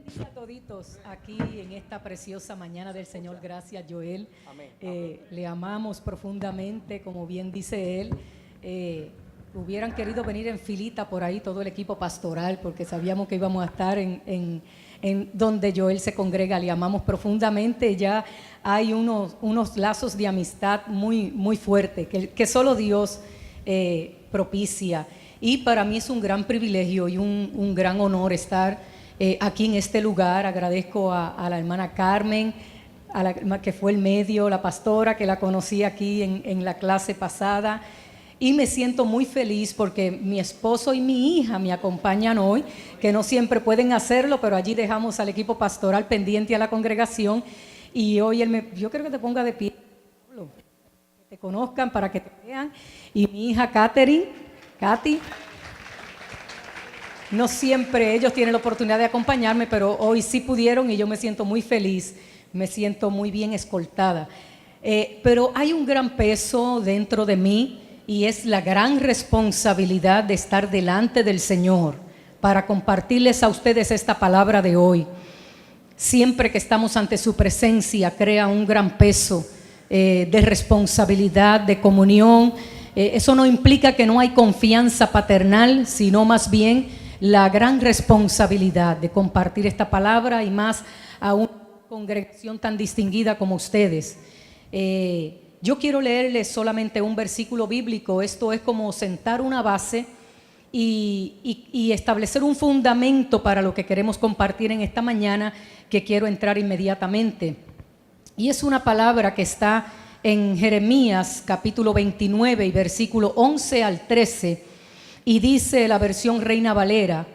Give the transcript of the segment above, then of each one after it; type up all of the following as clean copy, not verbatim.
bendiga a toditos aquí en esta preciosa mañana del Señor. Gracias, Joel. Le amamos profundamente, como bien dice él. Hubieran querido venir en filita por ahí todo el equipo pastoral, porque sabíamos que íbamos a estar en donde Joel se congrega. Le amamos profundamente. Ya hay unos lazos de amistad muy fuertes que solo Dios propicia. Y para mí es un gran privilegio y un gran honor estar aquí en este lugar. Agradezco a la hermana Carmen, que fue el medio, la pastora, que la conocí aquí en la clase pasada. Y me siento muy feliz porque mi esposo y mi hija me acompañan hoy, que no siempre pueden hacerlo, pero allí dejamos al equipo pastoral pendiente a la congregación. Y hoy yo creo que te ponga de pie, que te conozcan para que te vean. Y mi hija Katy. No siempre ellos tienen la oportunidad de acompañarme, pero hoy sí pudieron y yo me siento muy feliz, me siento muy bien escoltada. Pero hay un gran peso dentro de mí y es la gran responsabilidad de estar delante del Señor para compartirles a ustedes esta palabra de hoy. Siempre que estamos ante su presencia crea un gran peso de responsabilidad, de comunión. Eso no implica que no hay confianza paternal, sino más bien la gran responsabilidad de compartir esta palabra y más a una congregación tan distinguida como ustedes. Yo quiero leerles solamente un versículo bíblico. Esto es como sentar una base y establecer un fundamento para lo que queremos compartir en esta mañana, que quiero entrar inmediatamente. Y es una palabra que está en Jeremías capítulo 29 y versículo 11 al 13, y dice la versión Reina Valera: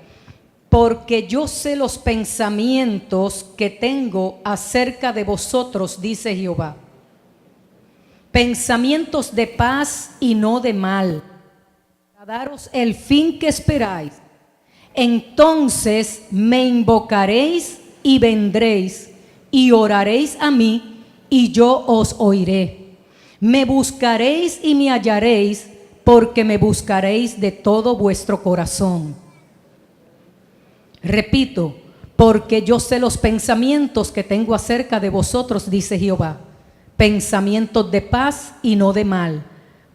porque yo sé los pensamientos que tengo acerca de vosotros, dice Jehová, pensamientos de paz y no de mal, para daros el fin que esperáis. Entonces me invocaréis y vendréis y oraréis a mí y yo os oiré. Me buscaréis y me hallaréis, porque me buscaréis de todo vuestro corazón. Repito, porque yo sé los pensamientos que tengo acerca de vosotros, dice Jehová, pensamientos de paz y no de mal,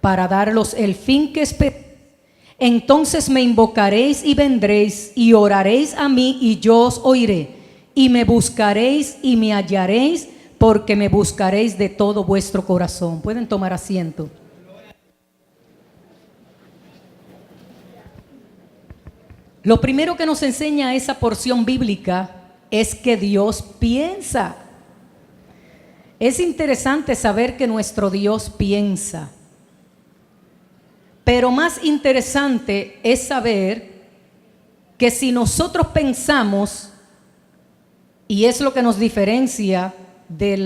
para daros el fin que esperáis. Entonces me invocaréis y vendréis y oraréis a mí y yo os oiré, y me buscaréis y me hallaréis, porque me buscaréis de todo vuestro corazón. Pueden tomar asiento. Lo primero que nos enseña esa porción bíblica es que Dios piensa. Es interesante saber que nuestro Dios piensa. Pero más interesante es saber que si nosotros pensamos, y es lo que nos diferencia del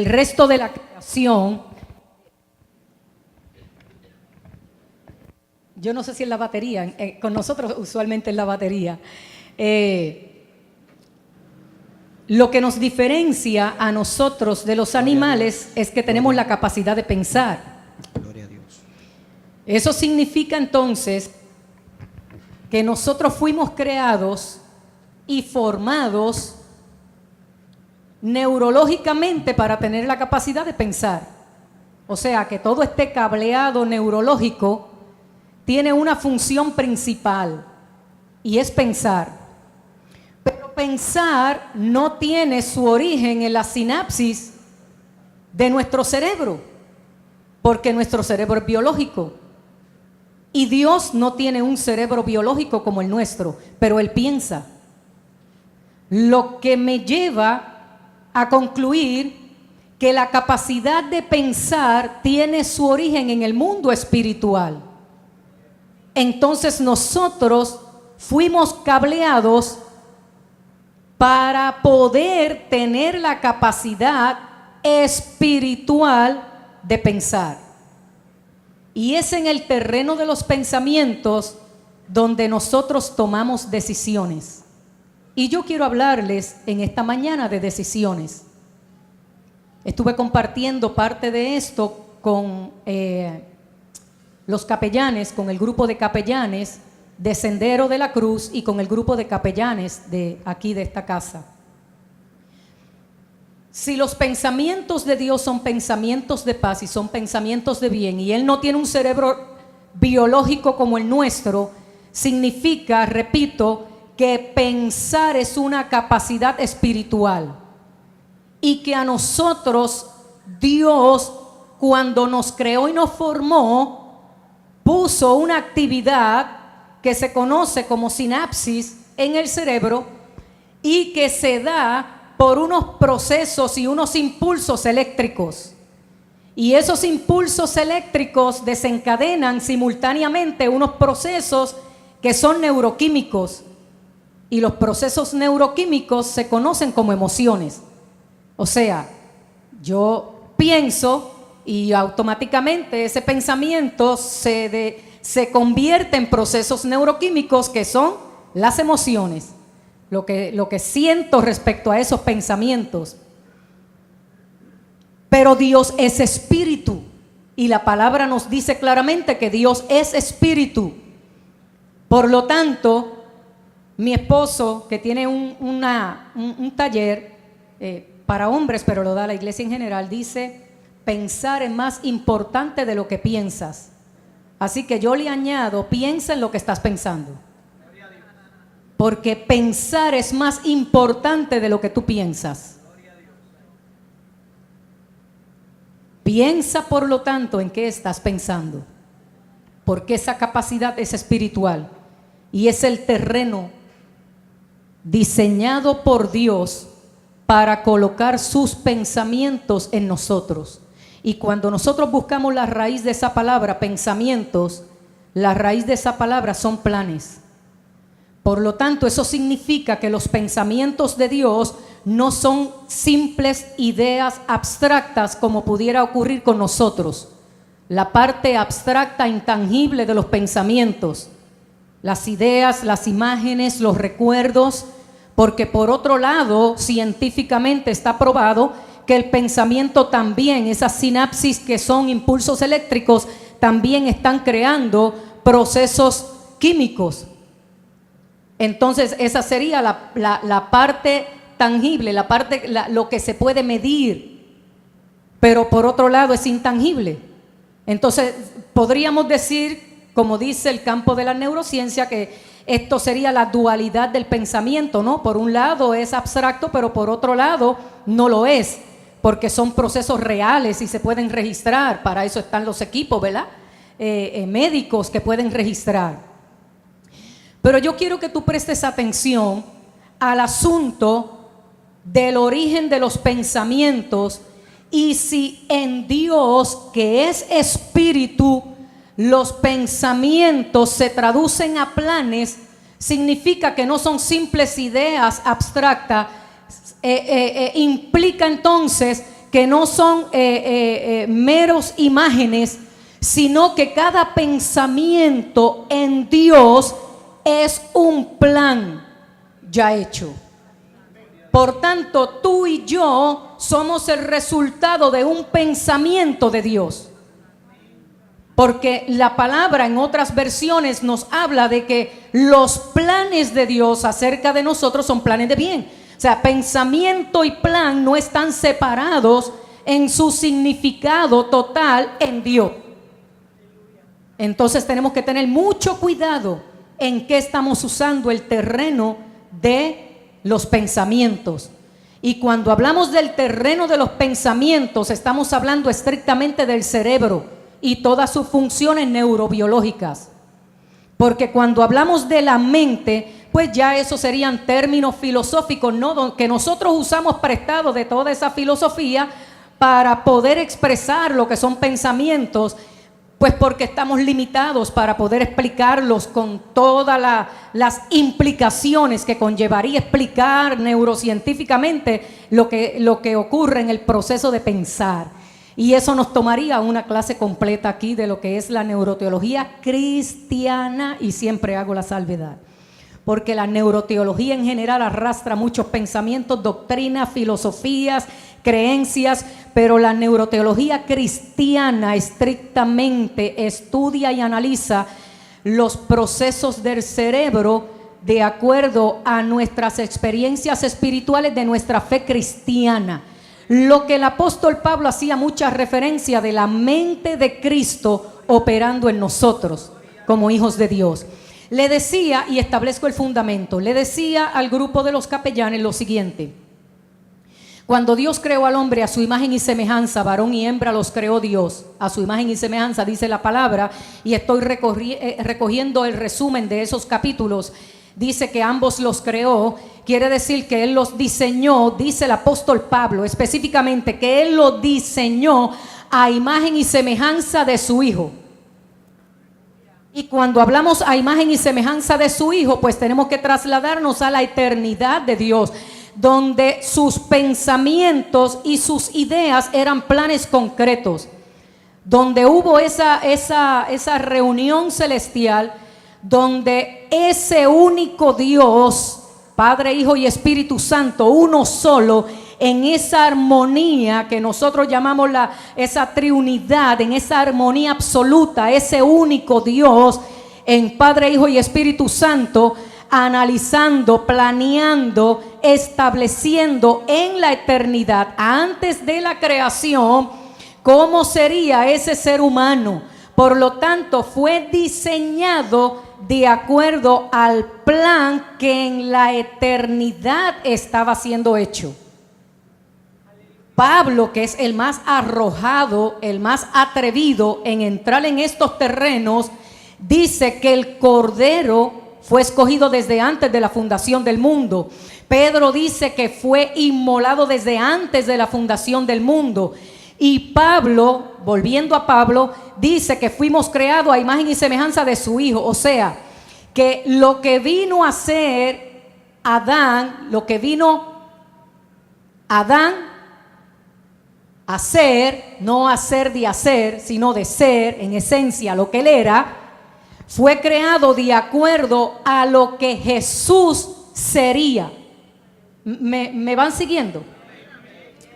resto de la creación. Yo no sé si es la batería, con nosotros usualmente es la batería. Lo que nos diferencia a nosotros de los animales es que tenemos la capacidad de pensar. Gloria a Dios. Eso significa entonces que nosotros fuimos creados y formados neurológicamente para tener la capacidad de pensar. O sea, que todo este cableado neurológico tiene una función principal y es pensar. Pero pensar no tiene su origen en la sinapsis de nuestro cerebro, porque nuestro cerebro es biológico. Y Dios no tiene un cerebro biológico como el nuestro, pero Él piensa. Lo que me lleva a concluir que la capacidad de pensar tiene su origen en el mundo espiritual. Entonces nosotros fuimos cableados para poder tener la capacidad espiritual de pensar. Y es en el terreno de los pensamientos donde nosotros tomamos decisiones. Y yo quiero hablarles en esta mañana de decisiones. Estuve compartiendo parte de esto con los capellanes, con el grupo de capellanes de Sendero de la Cruz y con el grupo de capellanes de aquí de esta casa. Si los pensamientos de Dios son pensamientos de paz y son pensamientos de bien, y Él no tiene un cerebro biológico como el nuestro, significa, repito, que pensar es una capacidad espiritual y que a nosotros Dios, cuando nos creó y nos formó, puso una actividad que se conoce como sinapsis en el cerebro y que se da por unos procesos y unos impulsos eléctricos. Y esos impulsos eléctricos desencadenan simultáneamente unos procesos que son neuroquímicos. Y los procesos neuroquímicos se conocen como emociones. O sea, yo pienso y automáticamente ese pensamiento se convierte en procesos neuroquímicos que son las emociones. Lo que siento respecto a esos pensamientos. Pero Dios es espíritu y la palabra nos dice claramente que Dios es espíritu. Por lo tanto, mi esposo, que tiene un taller para hombres, pero lo da la iglesia en general, dice: pensar es más importante de lo que piensas. Así que yo le añado: piensa en lo que estás pensando. Porque pensar es más importante de lo que tú piensas. Piensa, por lo tanto, en qué estás pensando. Porque esa capacidad es espiritual y es el terreno diseñado por Dios para colocar sus pensamientos en nosotros. Y cuando nosotros buscamos la raíz de esa palabra, pensamientos, la raíz de esa palabra son planes. Por lo tanto, eso significa que los pensamientos de Dios no son simples ideas abstractas como pudiera ocurrir con nosotros. La parte abstracta, intangible de los pensamientos, las ideas, las imágenes, los recuerdos, porque por otro lado, científicamente está probado que el pensamiento también, esas sinapsis que son impulsos eléctricos, también están creando procesos químicos. Entonces esa sería la parte tangible, lo que se puede medir, pero por otro lado es intangible. Entonces podríamos decir, como dice el campo de la neurociencia, que esto sería la dualidad del pensamiento, ¿no? Por un lado es abstracto, pero por otro lado no lo es, porque son procesos reales y se pueden registrar. Para eso están los equipos, ¿verdad? Médicos que pueden registrar. Pero yo quiero que tú prestes atención al asunto del origen de los pensamientos y si en Dios, que es espíritu, los pensamientos se traducen a planes, significa que no son simples ideas abstractas, implica entonces que no son meros imágenes, sino que cada pensamiento en Dios es un plan ya hecho. Por tanto, tú y yo somos el resultado de un pensamiento de Dios. Porque la palabra en otras versiones nos habla de que los planes de Dios acerca de nosotros son planes de bien. O sea, pensamiento y plan no están separados en su significado total en Dios. Entonces tenemos que tener mucho cuidado en qué estamos usando el terreno de los pensamientos. Y cuando hablamos del terreno de los pensamientos, estamos hablando estrictamente del cerebro y todas sus funciones neurobiológicas. Porque cuando hablamos de la mente, pues ya esos serían términos filosóficos, ¿no? Que nosotros usamos prestado de toda esa filosofía para poder expresar lo que son pensamientos. Pues porque estamos limitados para poder explicarlos con todas las implicaciones que conllevaría explicar neurocientíficamente lo que ocurre en el proceso de pensar. Y eso nos tomaría una clase completa aquí de lo que es la neuroteología cristiana, y siempre hago la salvedad. Porque la neuroteología en general arrastra muchos pensamientos, doctrinas, filosofías, creencias, pero la neuroteología cristiana estrictamente estudia y analiza los procesos del cerebro de acuerdo a nuestras experiencias espirituales de nuestra fe cristiana. Lo que el apóstol Pablo hacía mucha referencia de la mente de Cristo operando en nosotros como hijos de Dios. Le decía, y establezco el fundamento, le decía al grupo de los capellanes lo siguiente: cuando Dios creó al hombre a su imagen y semejanza, varón y hembra los creó Dios, a su imagen y semejanza, dice la palabra, y estoy recogiendo el resumen de esos capítulos. Dice que ambos los creó, quiere decir que Él los diseñó, dice el apóstol Pablo específicamente, que Él los diseñó a imagen y semejanza de su Hijo. Y cuando hablamos a imagen y semejanza de su Hijo, pues tenemos que trasladarnos a la eternidad de Dios, donde sus pensamientos y sus ideas eran planes concretos, donde hubo esa reunión celestial, donde ese único Dios, Padre, Hijo y Espíritu Santo, uno solo, en esa armonía que nosotros llamamos esa triunidad, en esa armonía absoluta, ese único Dios, en Padre, Hijo y Espíritu Santo, analizando, planeando, estableciendo en la eternidad, antes de la creación, cómo sería ese ser humano. Por lo tanto, fue diseñado de acuerdo al plan que en la eternidad estaba siendo hecho. Pablo, que es el más arrojado, el más atrevido en entrar en estos terrenos, dice que el Cordero fue escogido desde antes de la fundación del mundo. Pedro dice que fue inmolado desde antes de la fundación del mundo. Y Pablo, volviendo a Pablo, dice que fuimos creados a imagen y semejanza de su Hijo. O sea, que lo que vino a hacer Adán, lo que vino Adán a ser, no a ser de hacer, sino de ser, en esencia, lo que él era, fue creado de acuerdo a lo que Jesús sería. ¿Me van siguiendo?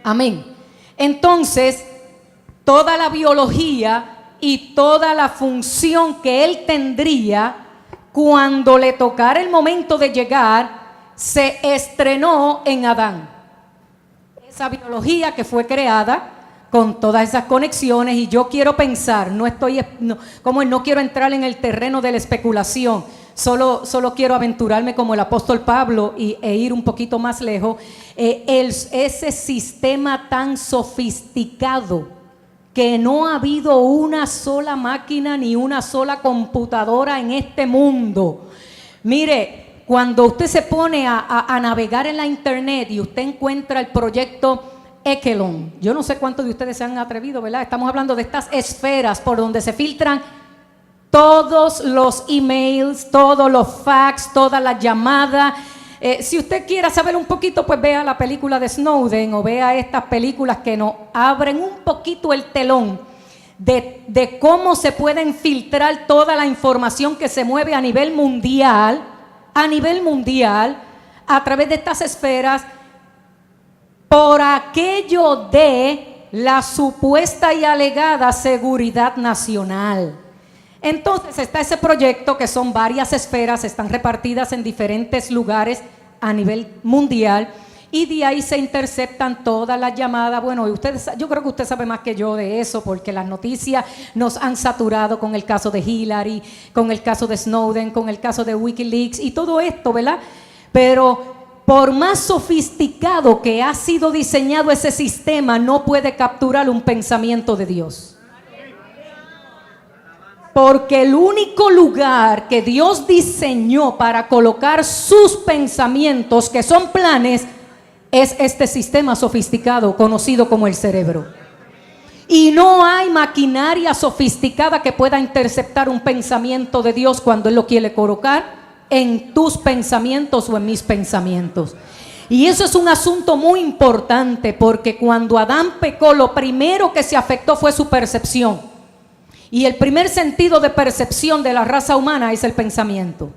Amén. Entonces, toda la biología y toda la función que él tendría, cuando le tocara el momento de llegar, se estrenó en Adán. Esa biología que fue creada con todas esas conexiones, y yo quiero pensar, no quiero entrar en el terreno de la especulación, solo quiero aventurarme como el apóstol Pablo e ir un poquito más lejos. Ese sistema tan sofisticado que no ha habido una sola máquina ni una sola computadora en este mundo. Mire, cuando usted se pone a navegar en la internet y usted encuentra el proyecto Echelon, yo no sé cuántos de ustedes se han atrevido, ¿verdad? Estamos hablando de estas esferas por donde se filtran todos los emails, todos los fax, todas las llamadas. Si usted quiera saber un poquito, pues vea la película de Snowden o vea estas películas que nos abren un poquito el telón de cómo se pueden filtrar toda la información que se mueve a nivel mundial, a través de estas esferas, por aquello de la supuesta y alegada seguridad nacional. Entonces está ese proyecto, que son varias esferas, están repartidas en diferentes lugares a nivel mundial, y de ahí se interceptan todas las llamadas. Bueno, yo creo que usted sabe más que yo de eso, porque las noticias nos han saturado con el caso de Hillary, con el caso de Snowden, con el caso de Wikileaks y todo esto, ¿verdad? Pero por más sofisticado que ha sido diseñado ese sistema, no puede capturar un pensamiento de Dios. Porque el único lugar que Dios diseñó para colocar sus pensamientos, que son planes, es este sistema sofisticado conocido como el cerebro. Y no hay maquinaria sofisticada que pueda interceptar un pensamiento de Dios cuando Él lo quiere colocar en tus pensamientos o en mis pensamientos. Y eso es un asunto muy importante, porque cuando Adán pecó, lo primero que se afectó fue su percepción. Y el primer sentido de percepción de la raza humana es el pensamiento.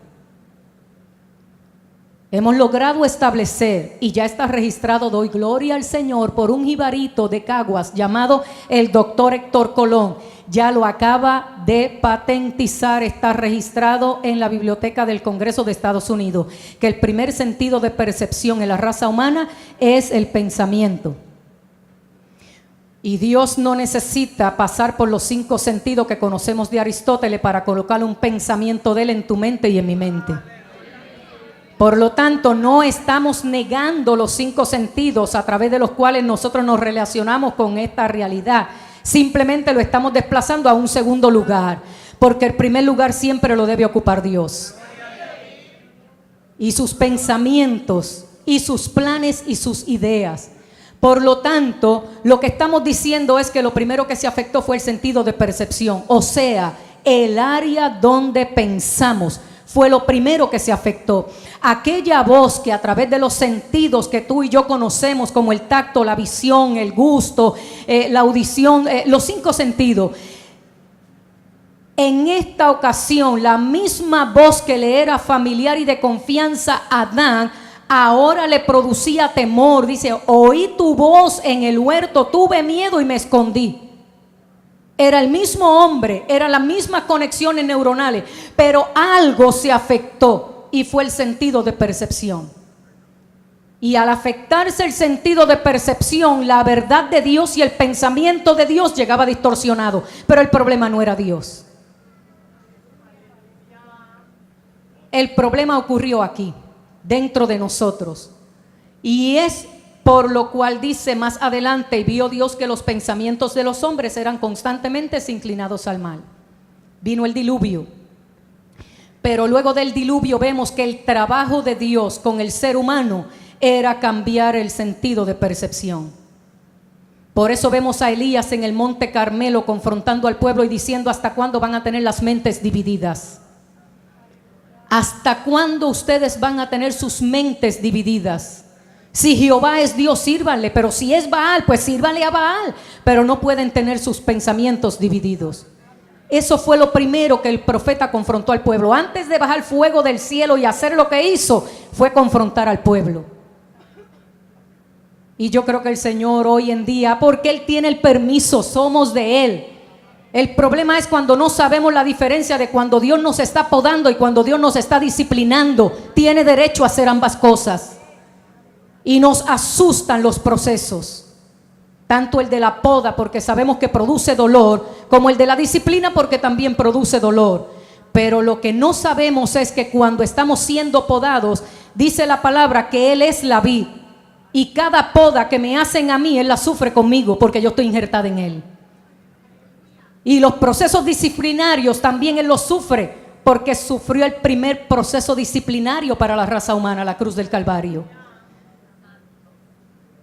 Hemos logrado establecer, y ya está registrado, doy gloria al Señor, por un jibarito de Caguas llamado el doctor Héctor Colón. Ya lo acaba de patentizar, está registrado en la Biblioteca del Congreso de Estados Unidos, que el primer sentido de percepción en la raza humana es el pensamiento. Y Dios no necesita pasar por los 5 sentidos que conocemos de Aristóteles para colocar un pensamiento de él en tu mente y en mi mente. Por lo tanto, no estamos negando los 5 sentidos a través de los cuales nosotros nos relacionamos con esta realidad. Simplemente lo estamos desplazando a un segundo lugar, porque el primer lugar siempre lo debe ocupar Dios. Y sus pensamientos, y sus planes, y sus ideas. Por lo tanto, lo que estamos diciendo es que lo primero que se afectó fue el sentido de percepción, o sea, el área donde pensamos. Fue lo primero que se afectó. Aquella voz que a través de los sentidos que tú y yo conocemos, como el tacto, la visión, el gusto, la audición, los 5 sentidos. En esta ocasión, la misma voz que le era familiar y de confianza a Adán, ahora le producía temor. Dice, oí tu voz en el huerto, tuve miedo y me escondí. Era el mismo hombre, era las mismas conexiones neuronales, pero algo se afectó y fue el sentido de percepción. Y al afectarse el sentido de percepción, la verdad de Dios y el pensamiento de Dios llegaba distorsionado, pero el problema no era Dios. El problema ocurrió aquí, dentro de nosotros, y es por lo cual dice más adelante, y vio Dios que los pensamientos de los hombres eran constantemente inclinados al mal. Vino el diluvio, pero luego del diluvio vemos que el trabajo de Dios con el ser humano era cambiar el sentido de percepción. Por eso vemos a Elías en el monte Carmelo confrontando al pueblo y diciendo, ¿hasta cuándo van a tener las mentes divididas? ¿Hasta cuándo ustedes van a tener sus mentes divididas? Si Jehová es Dios, sírvanle, pero si es Baal, pues sírvanle a Baal. Pero no pueden tener sus pensamientos divididos. Eso fue lo primero que el profeta confrontó al pueblo. Antes de bajar fuego del cielo y hacer lo que hizo, fue confrontar al pueblo. Y yo creo que el Señor hoy en día, porque Él tiene el permiso, somos de Él. El problema es cuando no sabemos la diferencia de cuando Dios nos está podando y cuando Dios nos está disciplinando. Tiene derecho a hacer ambas cosas. Y nos asustan los procesos, tanto el de la poda porque sabemos que produce dolor, como el de la disciplina porque también produce dolor. Pero lo que no sabemos es que cuando estamos siendo podados, dice la palabra que Él es la vid, y cada poda que me hacen a mí, Él la sufre conmigo porque yo estoy injertada en Él. Y los procesos disciplinarios también Él los sufre porque sufrió el primer proceso disciplinario para la raza humana, la cruz del Calvario.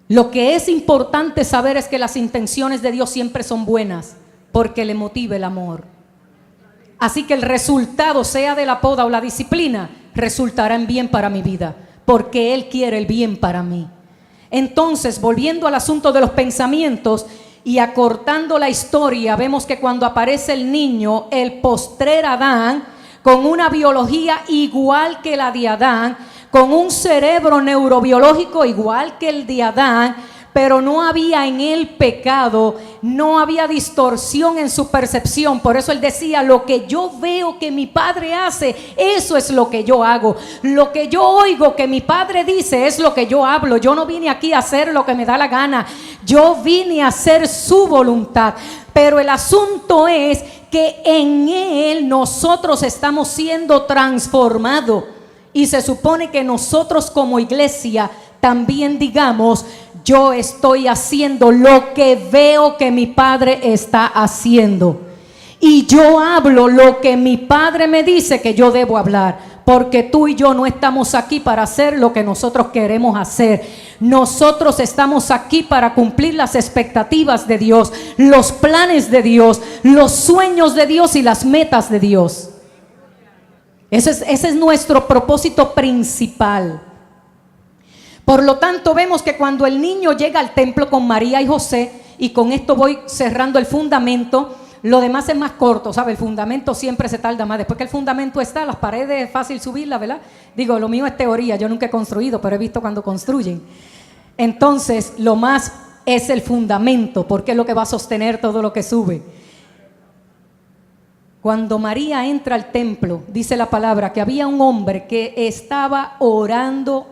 Lo que es importante saber es que las intenciones de Dios siempre son buenas porque le motiva el amor. Así que el resultado, sea de la poda o la disciplina, resultará en bien para mi vida porque Él quiere el bien para mí. Entonces, volviendo al asunto de los pensamientos y acortando la historia, vemos que cuando aparece el niño, el postrer Adán, con una biología igual que la de Adán, con un cerebro neurobiológico igual que el de Adán, pero no había en él pecado, no había distorsión en su percepción. Por eso él decía, lo que yo veo que mi padre hace, eso es lo que yo hago. Lo que yo oigo que mi padre dice es lo que yo hablo. Yo no vine aquí a hacer lo que me da la gana, yo vine a hacer su voluntad. Pero el asunto es que en él nosotros estamos siendo transformados. Y se supone que nosotros como iglesia también digamos, yo estoy haciendo lo que veo que mi padre está haciendo. Y yo hablo lo que mi padre me dice que yo debo hablar. Porque tú y yo no estamos aquí para hacer lo que nosotros queremos hacer. Nosotros estamos aquí para cumplir las expectativas de Dios, los planes de Dios, los sueños de Dios y las metas de Dios. Ese es nuestro propósito principal. Por lo tanto, vemos que cuando el niño llega al templo con María y José, y con esto voy cerrando el fundamento, lo demás es más corto, ¿sabe? El fundamento siempre se tarda más. Después que el fundamento está, las paredes es fácil subirlas, ¿verdad? Digo, lo mío es teoría, yo nunca he construido, pero he visto cuando construyen. Entonces, lo más es el fundamento, porque es lo que va a sostener todo lo que sube. Cuando María entra al templo, dice la palabra que había un hombre que estaba orando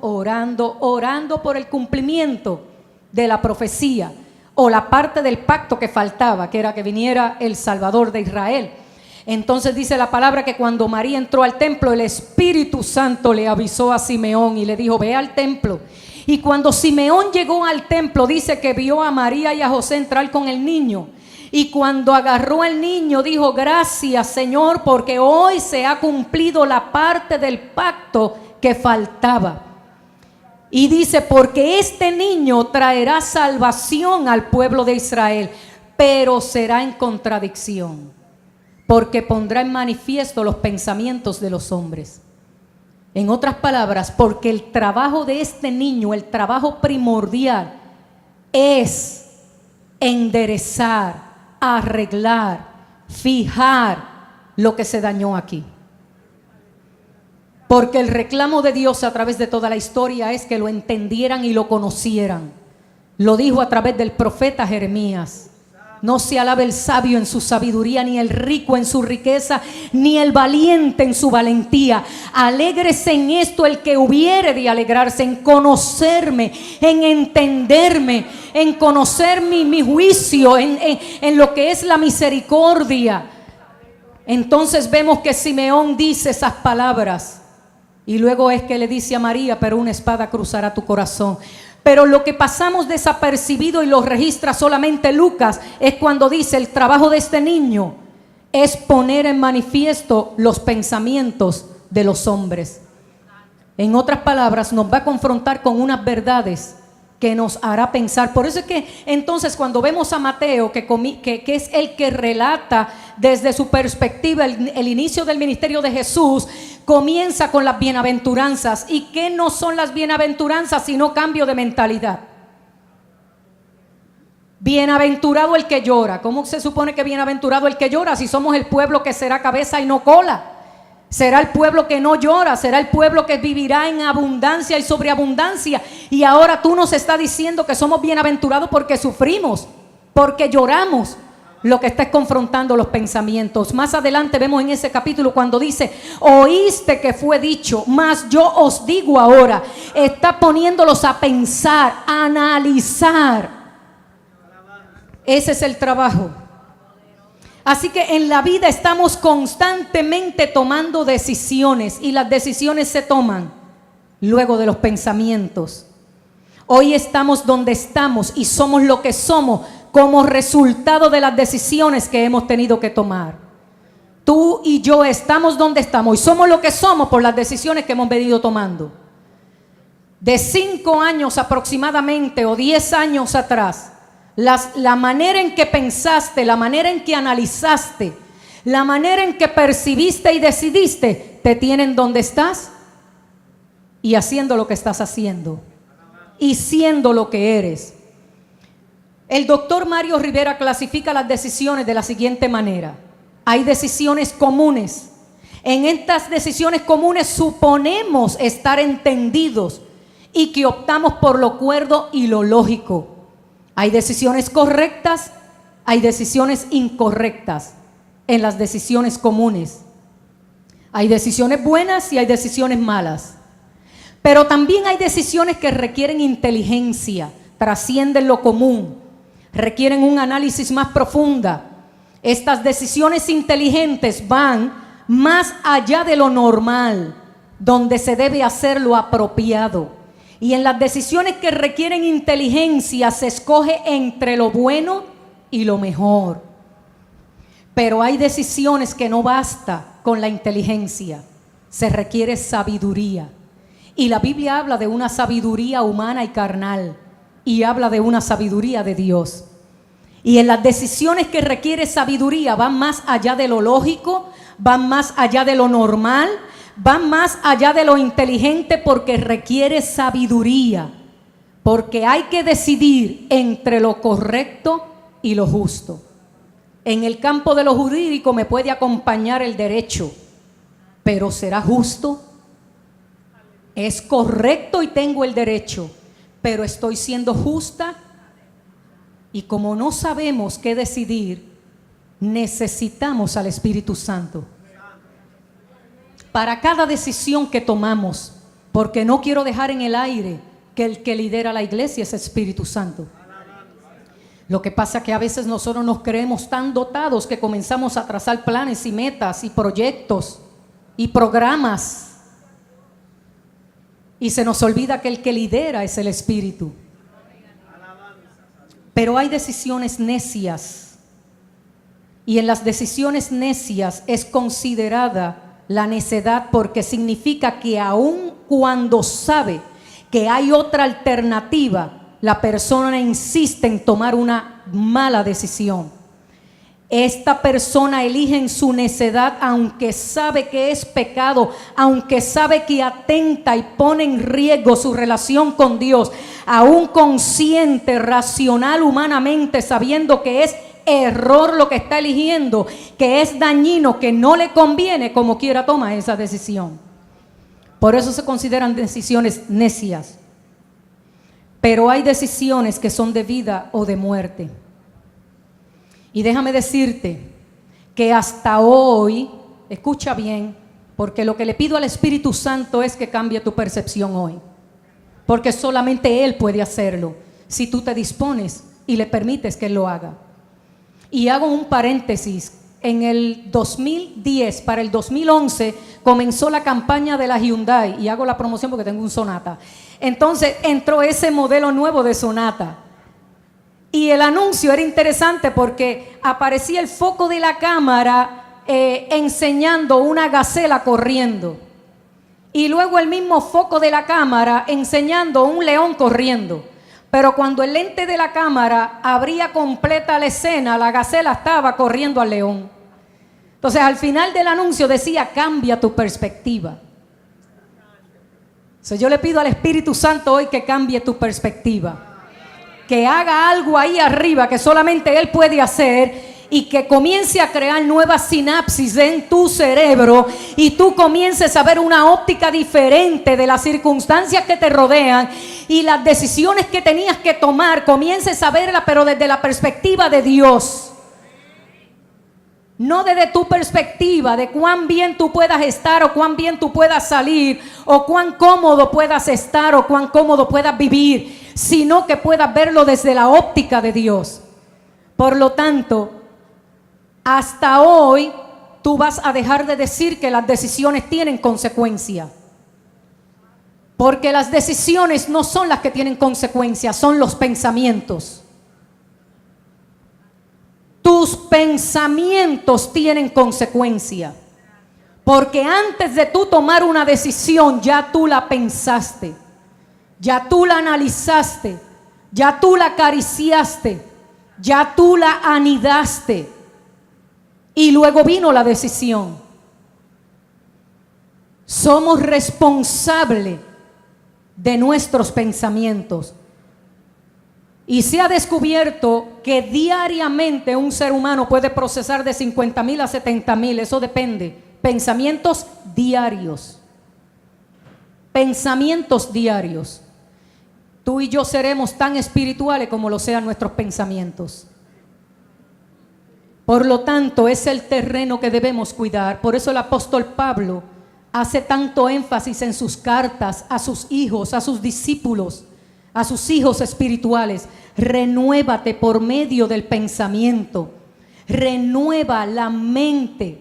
por el cumplimiento de la profecía o la parte del pacto que faltaba, que era que viniera el Salvador de Israel. Entonces dice la palabra que cuando María entró al templo, el Espíritu Santo le avisó a Simeón y le dijo: ve al templo. Y cuando Simeón llegó al templo, dice que vio a María y a José entrar con el niño. Y cuando agarró al niño, dijo: gracias, Señor, porque hoy se ha cumplido la parte del pacto que faltaba. Y dice: porque este niño traerá salvación al pueblo de Israel, pero será en contradicción, porque pondrá en manifiesto los pensamientos de los hombres. En otras palabras, porque el trabajo de este niño, el trabajo primordial, es enderezar, arreglar, fijar lo que se dañó aquí. Porque el reclamo de Dios a través de toda la historia es que lo entendieran y lo conocieran. Lo dijo a través del profeta Jeremías: no se alabe el sabio en su sabiduría, ni el rico en su riqueza, ni el valiente en su valentía. Alégrese en esto el que hubiere de alegrarse, en conocerme, en entenderme, en conocer mi juicio, en lo que es la misericordia. Entonces vemos que Simeón dice esas palabras. Y luego es que le dice a María: pero una espada cruzará tu corazón. Pero lo que pasamos desapercibido y lo registra solamente Lucas es cuando dice: el trabajo de este niño es poner en manifiesto los pensamientos de los hombres. En otras palabras, nos va a confrontar con unas verdades que nos hará pensar. Por eso es que entonces cuando vemos a Mateo, que es el que relata desde su perspectiva el inicio del ministerio de Jesús, comienza con las bienaventuranzas. ¿Y qué no son las bienaventuranzas sino cambio de mentalidad? Bienaventurado el que llora. ¿Cómo se supone que bienaventurado el que llora si somos el pueblo que será cabeza y no cola? Será el pueblo que no llora, será el pueblo que vivirá en abundancia y sobreabundancia. Y ahora tú nos estás diciendo que somos bienaventurados porque sufrimos, porque lloramos. Lo que está es confrontando los pensamientos. Más adelante vemos en ese capítulo cuando dice: oíste que fue dicho, mas yo os digo ahora. Está poniéndolos a pensar, a analizar. Ese es el trabajo. Así que en la vida estamos constantemente tomando decisiones, y las decisiones se toman luego de los pensamientos. Hoy estamos donde estamos y somos lo que somos como resultado de las decisiones que hemos tenido que tomar. Tú y yo estamos donde estamos y somos lo que somos por las decisiones que hemos venido tomando. De 5 años aproximadamente o 10 años atrás, la manera en que pensaste, la manera en que analizaste, la manera en que percibiste y decidiste, te tienen donde estás y haciendo lo que estás haciendo y siendo lo que eres. El doctor Mario Rivera clasifica las decisiones de la siguiente manera: hay decisiones comunes. En estas decisiones comunes suponemos estar entendidos y que optamos por lo cuerdo y lo lógico. Hay decisiones correctas, hay decisiones incorrectas en las decisiones comunes. Hay decisiones buenas y hay decisiones malas. Pero también hay decisiones que requieren inteligencia, trascienden lo común, requieren un análisis más profunda. Estas decisiones inteligentes van más allá de lo normal, donde se debe hacer lo apropiado. Y en las decisiones que requieren inteligencia se escoge entre lo bueno y lo mejor. Pero hay decisiones que no basta con la inteligencia, se requiere sabiduría. Y la Biblia habla de una sabiduría humana y carnal, y habla de una sabiduría de Dios. Y en las decisiones que requiere sabiduría van más allá de lo lógico, van más allá de lo normal, van más allá de lo inteligente, porque requiere sabiduría, porque hay que decidir entre lo correcto y lo justo. En el campo de lo jurídico me puede acompañar el derecho, pero ¿será justo? Es correcto y tengo el derecho, pero ¿estoy siendo justa? Y como no sabemos qué decidir, necesitamos al Espíritu Santo para cada decisión que tomamos, porque no quiero dejar en el aire que el que lidera la iglesia es Espíritu Santo. Lo que pasa es que a veces nosotros nos creemos tan dotados que comenzamos a trazar planes y metas y proyectos y programas, y se nos olvida que el que lidera es el Espíritu. Pero hay decisiones necias, y en las decisiones necias es considerada la necedad, porque significa que aun cuando sabe que hay otra alternativa, la persona insiste en tomar una mala decisión. Esta persona elige en su necedad, aunque sabe que es pecado, aunque sabe que atenta y pone en riesgo su relación con Dios, aún consciente, racional, humanamente, sabiendo que es error lo que está eligiendo, que es dañino, que no le conviene, como quiera toma esa decisión. Por eso se consideran decisiones necias. Pero hay decisiones que son de vida o de muerte. Y déjame decirte que hasta hoy, escucha bien, porque lo que le pido al Espíritu Santo es que cambie tu percepción hoy, porque solamente Él puede hacerlo si tú te dispones y le permites que Él lo haga. Y hago un paréntesis. En el 2010, para el 2011, comenzó la campaña de la Hyundai, y hago la promoción porque tengo un Sonata. Entonces entró ese modelo nuevo de Sonata. Y el anuncio era interesante porque aparecía el foco de la cámara enseñando una gacela corriendo. Y luego el mismo foco de la cámara enseñando un león corriendo. Pero cuando el lente de la cámara abría completa la escena, la gacela estaba corriendo al león. Entonces al final del anuncio decía: cambia tu perspectiva. Entonces yo le pido al Espíritu Santo hoy que cambie tu perspectiva, que haga algo ahí arriba que solamente Él puede hacer, y que comience a crear nuevas sinapsis en tu cerebro, y tú comiences a ver una óptica diferente de las circunstancias que te rodean, y las decisiones que tenías que tomar comiences a verlas pero desde la perspectiva de Dios, no desde tu perspectiva de cuán bien tú puedas estar o cuán bien tú puedas salir o cuán cómodo puedas estar o cuán cómodo puedas vivir, sino que puedas verlo desde la óptica de Dios. Por lo tanto, hasta hoy tú vas a dejar de decir que las decisiones tienen consecuencia, porque las decisiones no son las que tienen consecuencias, son los pensamientos. Tus pensamientos tienen consecuencia, porque antes de tú tomar una decisión ya tú la pensaste, ya tú la analizaste, ya tú la acariciaste, ya tú la anidaste, y luego vino la decisión. Somos responsables de nuestros pensamientos. Y se ha descubierto que diariamente un ser humano puede procesar de 50,000 a 70,000, eso depende, pensamientos diarios. Pensamientos diarios. Tú y yo seremos tan espirituales como lo sean nuestros pensamientos. Por lo tanto, es el terreno que debemos cuidar. Por eso el apóstol Pablo hace tanto énfasis en sus cartas a sus hijos, a sus discípulos, a sus hijos espirituales: renuévate por medio del pensamiento, renueva la mente.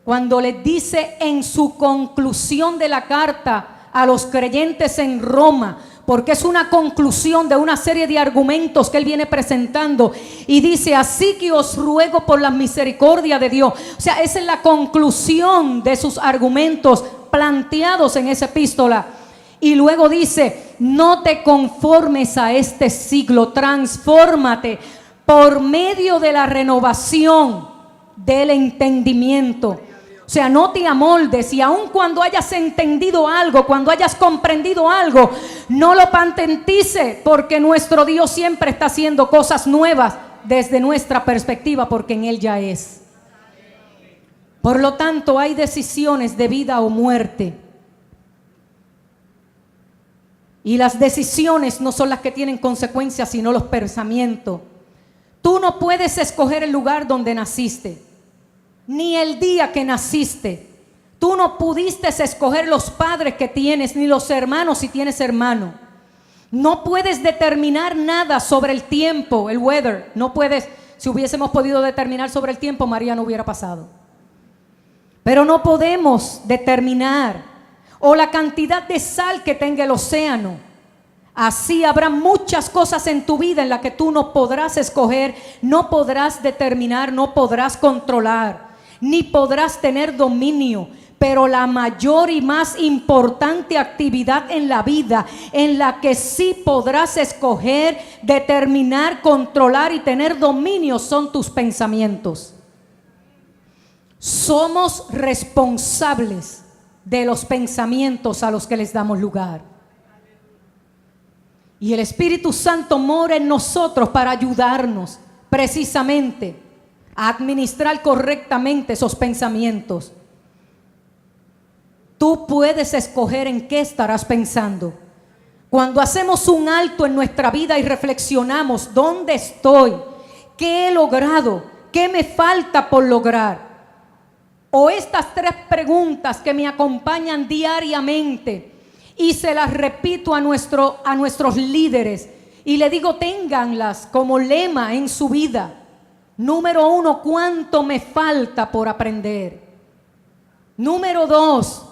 Cuando les dice en su conclusión de la carta a los creyentes en Roma, porque es una conclusión de una serie de argumentos que él viene presentando, y dice: así que os ruego por la misericordia de Dios. O sea, esa es la conclusión de sus argumentos planteados en esa epístola. Y luego dice: no te conformes a este siglo, transfórmate por medio de la renovación del entendimiento. O sea, no te amoldes, y aun cuando hayas entendido algo, cuando hayas comprendido algo, no lo patentices, porque nuestro Dios siempre está haciendo cosas nuevas desde nuestra perspectiva, porque en Él ya es. Por lo tanto, hay decisiones de vida o muerte. Y las decisiones no son las que tienen consecuencias, sino los pensamientos. Tú no puedes escoger el lugar donde naciste, ni el día que naciste. Tú no pudiste escoger los padres que tienes, ni los hermanos si tienes hermano. No puedes determinar nada sobre el tiempo, el weather. No puedes. Si hubiésemos podido determinar sobre el tiempo, María no hubiera pasado. Pero no podemos determinar, o la cantidad de sal que tenga el océano. Así habrá muchas cosas en tu vida en las que tú no podrás escoger, no podrás determinar, no podrás controlar, ni podrás tener dominio. Pero la mayor y más importante actividad en la vida, en la que sí podrás escoger, determinar, controlar y tener dominio, son tus pensamientos. Somos responsables de los pensamientos a los que les damos lugar. Y el Espíritu Santo mora en nosotros para ayudarnos precisamente a administrar correctamente esos pensamientos. Tú puedes escoger en qué estarás pensando. Cuando hacemos un alto en nuestra vida y reflexionamos, ¿dónde estoy? ¿Qué he logrado? ¿Qué me falta por lograr? O estas 3 preguntas que me acompañan diariamente y se las repito a nuestros líderes y le digo, ténganlas como lema en su vida. Número 1, ¿cuánto me falta por aprender? Número 2,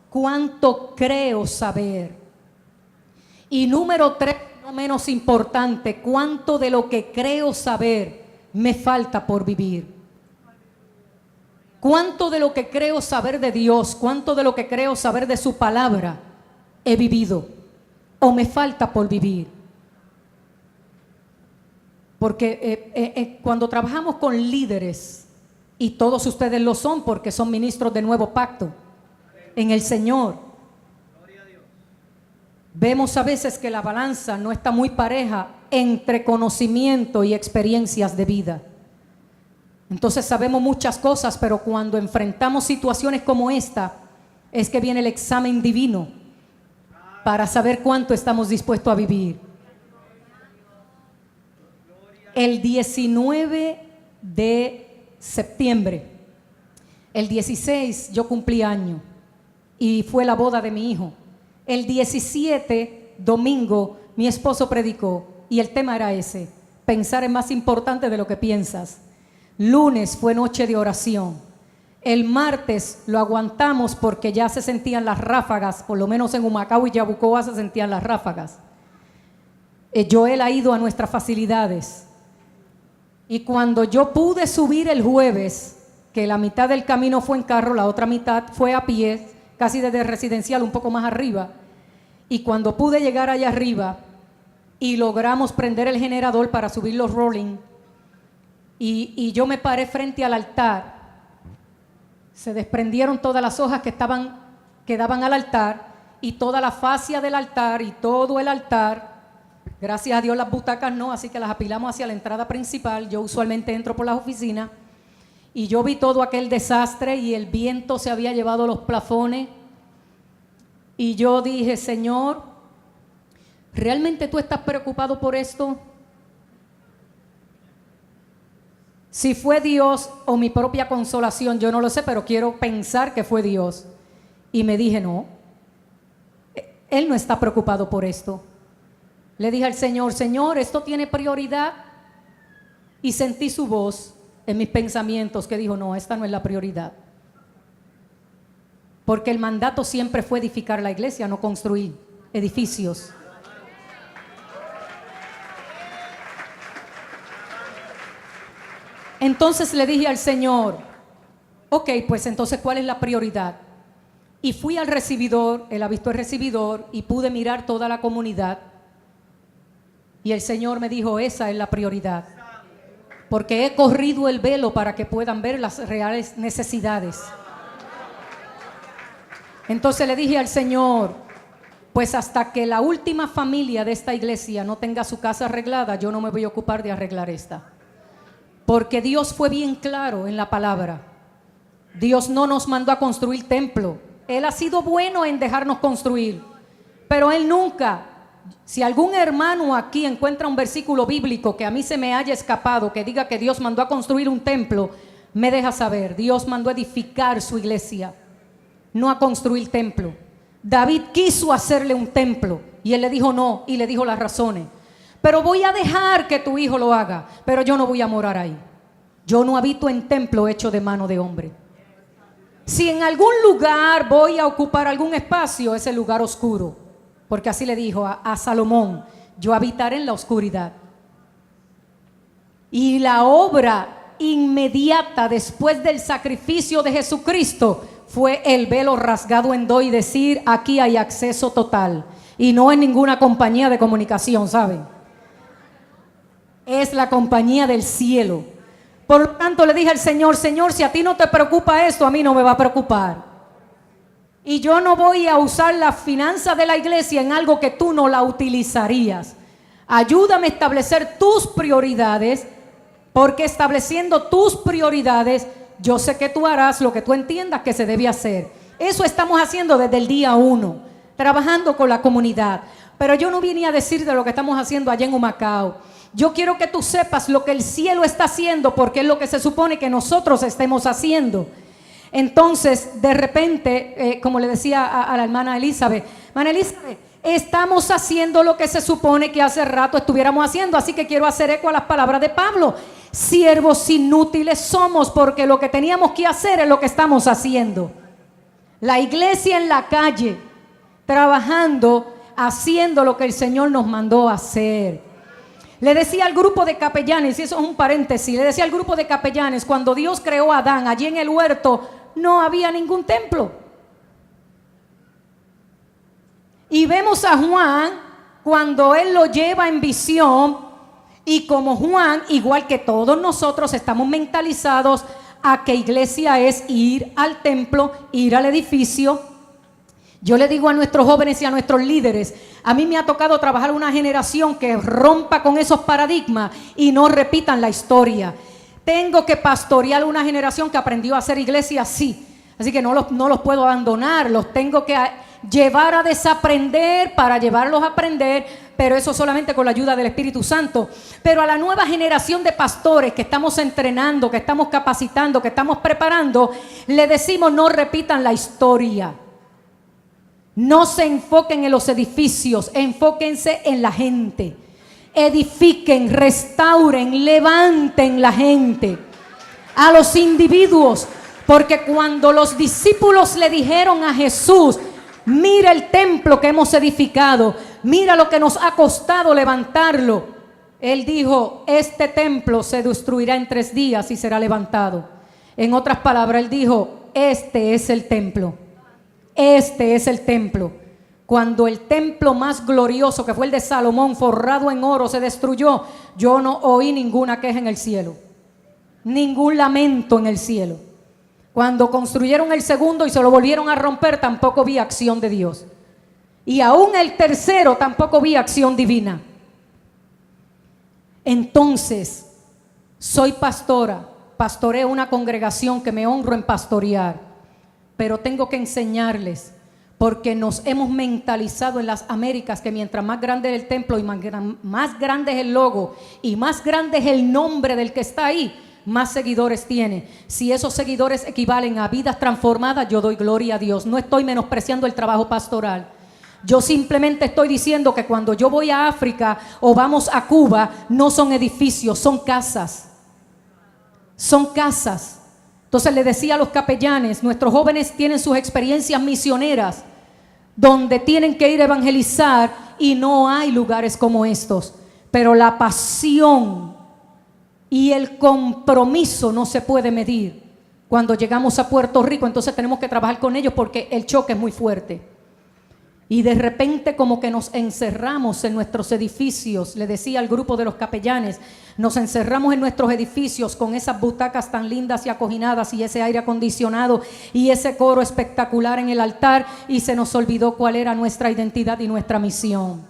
¿cuánto creo saber? Y número 3, no menos importante, ¿cuánto de lo que creo saber me falta por vivir? ¿Cuánto de lo que creo saber de Dios, cuánto de lo que creo saber de su palabra he vivido o me falta por vivir? Porque cuando trabajamos con líderes, y todos ustedes lo son porque son ministros del nuevo pacto en el Señor, vemos a veces que la balanza no está muy pareja entre conocimiento y experiencias de vida. Entonces sabemos muchas cosas, pero cuando enfrentamos situaciones como esta, es que viene el examen divino para saber cuánto estamos dispuestos a vivir. El 19 de septiembre, el 16 yo cumplí año y fue la boda de mi hijo. El 17, domingo, mi esposo predicó y el tema era ese: pensar es más importante de lo que piensas. Lunes fue noche de oración. El martes lo aguantamos porque ya se sentían las ráfagas, por lo menos en Humacao y Yabucoa se sentían las ráfagas. Joel ha ido a nuestras facilidades. Y cuando yo pude subir el jueves, que la mitad del camino fue en carro, la otra mitad fue a pie, casi desde residencial un poco más arriba, y cuando pude llegar allá arriba y logramos prender el generador para subir los rolling, y yo me paré frente al altar, se desprendieron todas las hojas que daban al altar, y toda la fascia del altar y todo el altar. Gracias a Dios las butacas no, así que las apilamos hacia la entrada principal. Yo usualmente entro por las oficinas y yo vi todo aquel desastre y el viento se había llevado los plafones. Y yo dije, Señor, ¿realmente tú estás preocupado por esto? Si fue Dios o mi propia consolación, yo no lo sé, pero quiero pensar que fue Dios. Y me dije, no, Él no está preocupado por esto. Le dije al Señor, Señor, esto tiene prioridad. Y sentí su voz en mis pensamientos que dijo, no, esta no es la prioridad. Porque el mandato siempre fue edificar la iglesia, no construir edificios. Entonces le dije al Señor, ok, pues entonces ¿cuál es la prioridad? Y fui al recibidor, Él ha visto el recibidor y pude mirar toda la comunidad. Y el Señor me dijo, esa es la prioridad. Porque he corrido el velo para que puedan ver las reales necesidades. Entonces le dije al Señor, pues hasta que la última familia de esta iglesia no tenga su casa arreglada, yo no me voy a ocupar de arreglar esta. porque Dios fue bien claro en la palabra. Dios no nos mandó a construir templo. Él ha sido bueno en dejarnos construir, pero Él nunca. Si algún hermano aquí encuentra un versículo bíblico que a mí se me haya escapado, que diga que Dios mandó a construir un templo, me deja saber. Dios mandó a edificar su iglesia, no a construir templo. David quiso hacerle un templo y él le dijo no, y le dijo las razones. Pero voy a dejar que tu hijo lo haga, pero yo no voy a morar ahí. Yo no habito en templo hecho de mano de hombre. Si en algún lugar voy a ocupar algún espacio, es el lugar oscuro, porque así le dijo a Salomón: yo habitaré en la oscuridad. Y la obra inmediata después del sacrificio de Jesucristo fue el velo rasgado en dos y decir: aquí hay acceso total, y no en ninguna compañía de comunicación, ¿saben? Es la compañía del cielo. Por lo tanto le dije al Señor: Señor, si a ti no te preocupa esto, a mí no me va a preocupar. Y yo no voy a usar la finanza de la iglesia en algo que tú no la utilizarías. Ayúdame a establecer tus prioridades, porque estableciendo tus prioridades, yo sé que tú harás lo que tú entiendas que se debe hacer. Eso estamos haciendo desde el día 1, trabajando con la comunidad. Pero yo no vine a decir de lo que estamos haciendo allá en Humacao. Yo quiero que tú sepas lo que el cielo está haciendo, porque es lo que se supone que nosotros estemos haciendo. Entonces, de repente, como le decía a la hermana Elizabeth, estamos haciendo lo que se supone que hace rato estuviéramos haciendo. Así que quiero hacer eco a las palabras de Pablo: siervos inútiles somos, porque lo que teníamos que hacer es lo que estamos haciendo. La iglesia en la calle, trabajando, haciendo lo que el Señor nos mandó a hacer. Le decía al grupo de capellanes, y eso es un paréntesis, le decía al grupo de capellanes: cuando Dios creó a Adán allí en el huerto, no había ningún templo. Y vemos a Juan cuando él lo lleva en visión, y como Juan, igual que todos nosotros, estamos mentalizados a que iglesia es ir al templo, ir al edificio. Yo le digo a nuestros jóvenes y a nuestros líderes: a mí me ha tocado trabajar una generación que rompa con esos paradigmas y no repitan la historia. Tengo que pastorear una generación que aprendió a hacer iglesia así. Así que no los puedo abandonar, los tengo que llevar a desaprender para llevarlos a aprender, pero eso solamente con la ayuda del Espíritu Santo. Pero a la nueva generación de pastores que estamos entrenando, que estamos capacitando, que estamos preparando, le decimos: no repitan la historia. No se enfoquen en los edificios, enfóquense en la gente. Edifiquen, restauren, levanten la gente, a los individuos. Porque cuando los discípulos le dijeron a Jesús: mira el templo que hemos edificado, mira lo que nos ha costado levantarlo, Él dijo: este templo se destruirá en 3 días y será levantado. En otras palabras, Él dijo: este es el templo. Este es el templo. Cuando el templo más glorioso, que fue el de Salomón, forrado en oro, se destruyó, yo no oí ninguna queja en el cielo, ningún lamento en el cielo. Cuando construyeron el segundo y se lo volvieron a romper, tampoco vi acción de Dios. Y aún el tercero tampoco vi acción divina. Entonces, soy pastora, pastoreo una congregación que me honro en pastorear, pero tengo que enseñarles, porque nos hemos mentalizado en las Américas que mientras más grande es el templo y más grande es el logo y más grande es el nombre del que está ahí, más seguidores tiene. Si esos seguidores equivalen a vidas transformadas, yo doy gloria a Dios. No estoy menospreciando el trabajo pastoral. Yo simplemente estoy diciendo que cuando yo voy a África o vamos a Cuba, no son edificios, son casas. Son casas. Entonces le decía a los capellanes: nuestros jóvenes tienen sus experiencias misioneras donde tienen que ir a evangelizar y no hay lugares como estos. Pero la pasión y el compromiso no se puede medir. Cuando llegamos a Puerto Rico, entonces tenemos que trabajar con ellos porque el choque es muy fuerte. Y de repente como que nos encerramos en nuestros edificios. Le decía al grupo de los capellanes: nos encerramos en nuestros edificios con esas butacas tan lindas y acoginadas y ese aire acondicionado y ese coro espectacular en el altar, y se nos olvidó cuál era nuestra identidad y nuestra misión.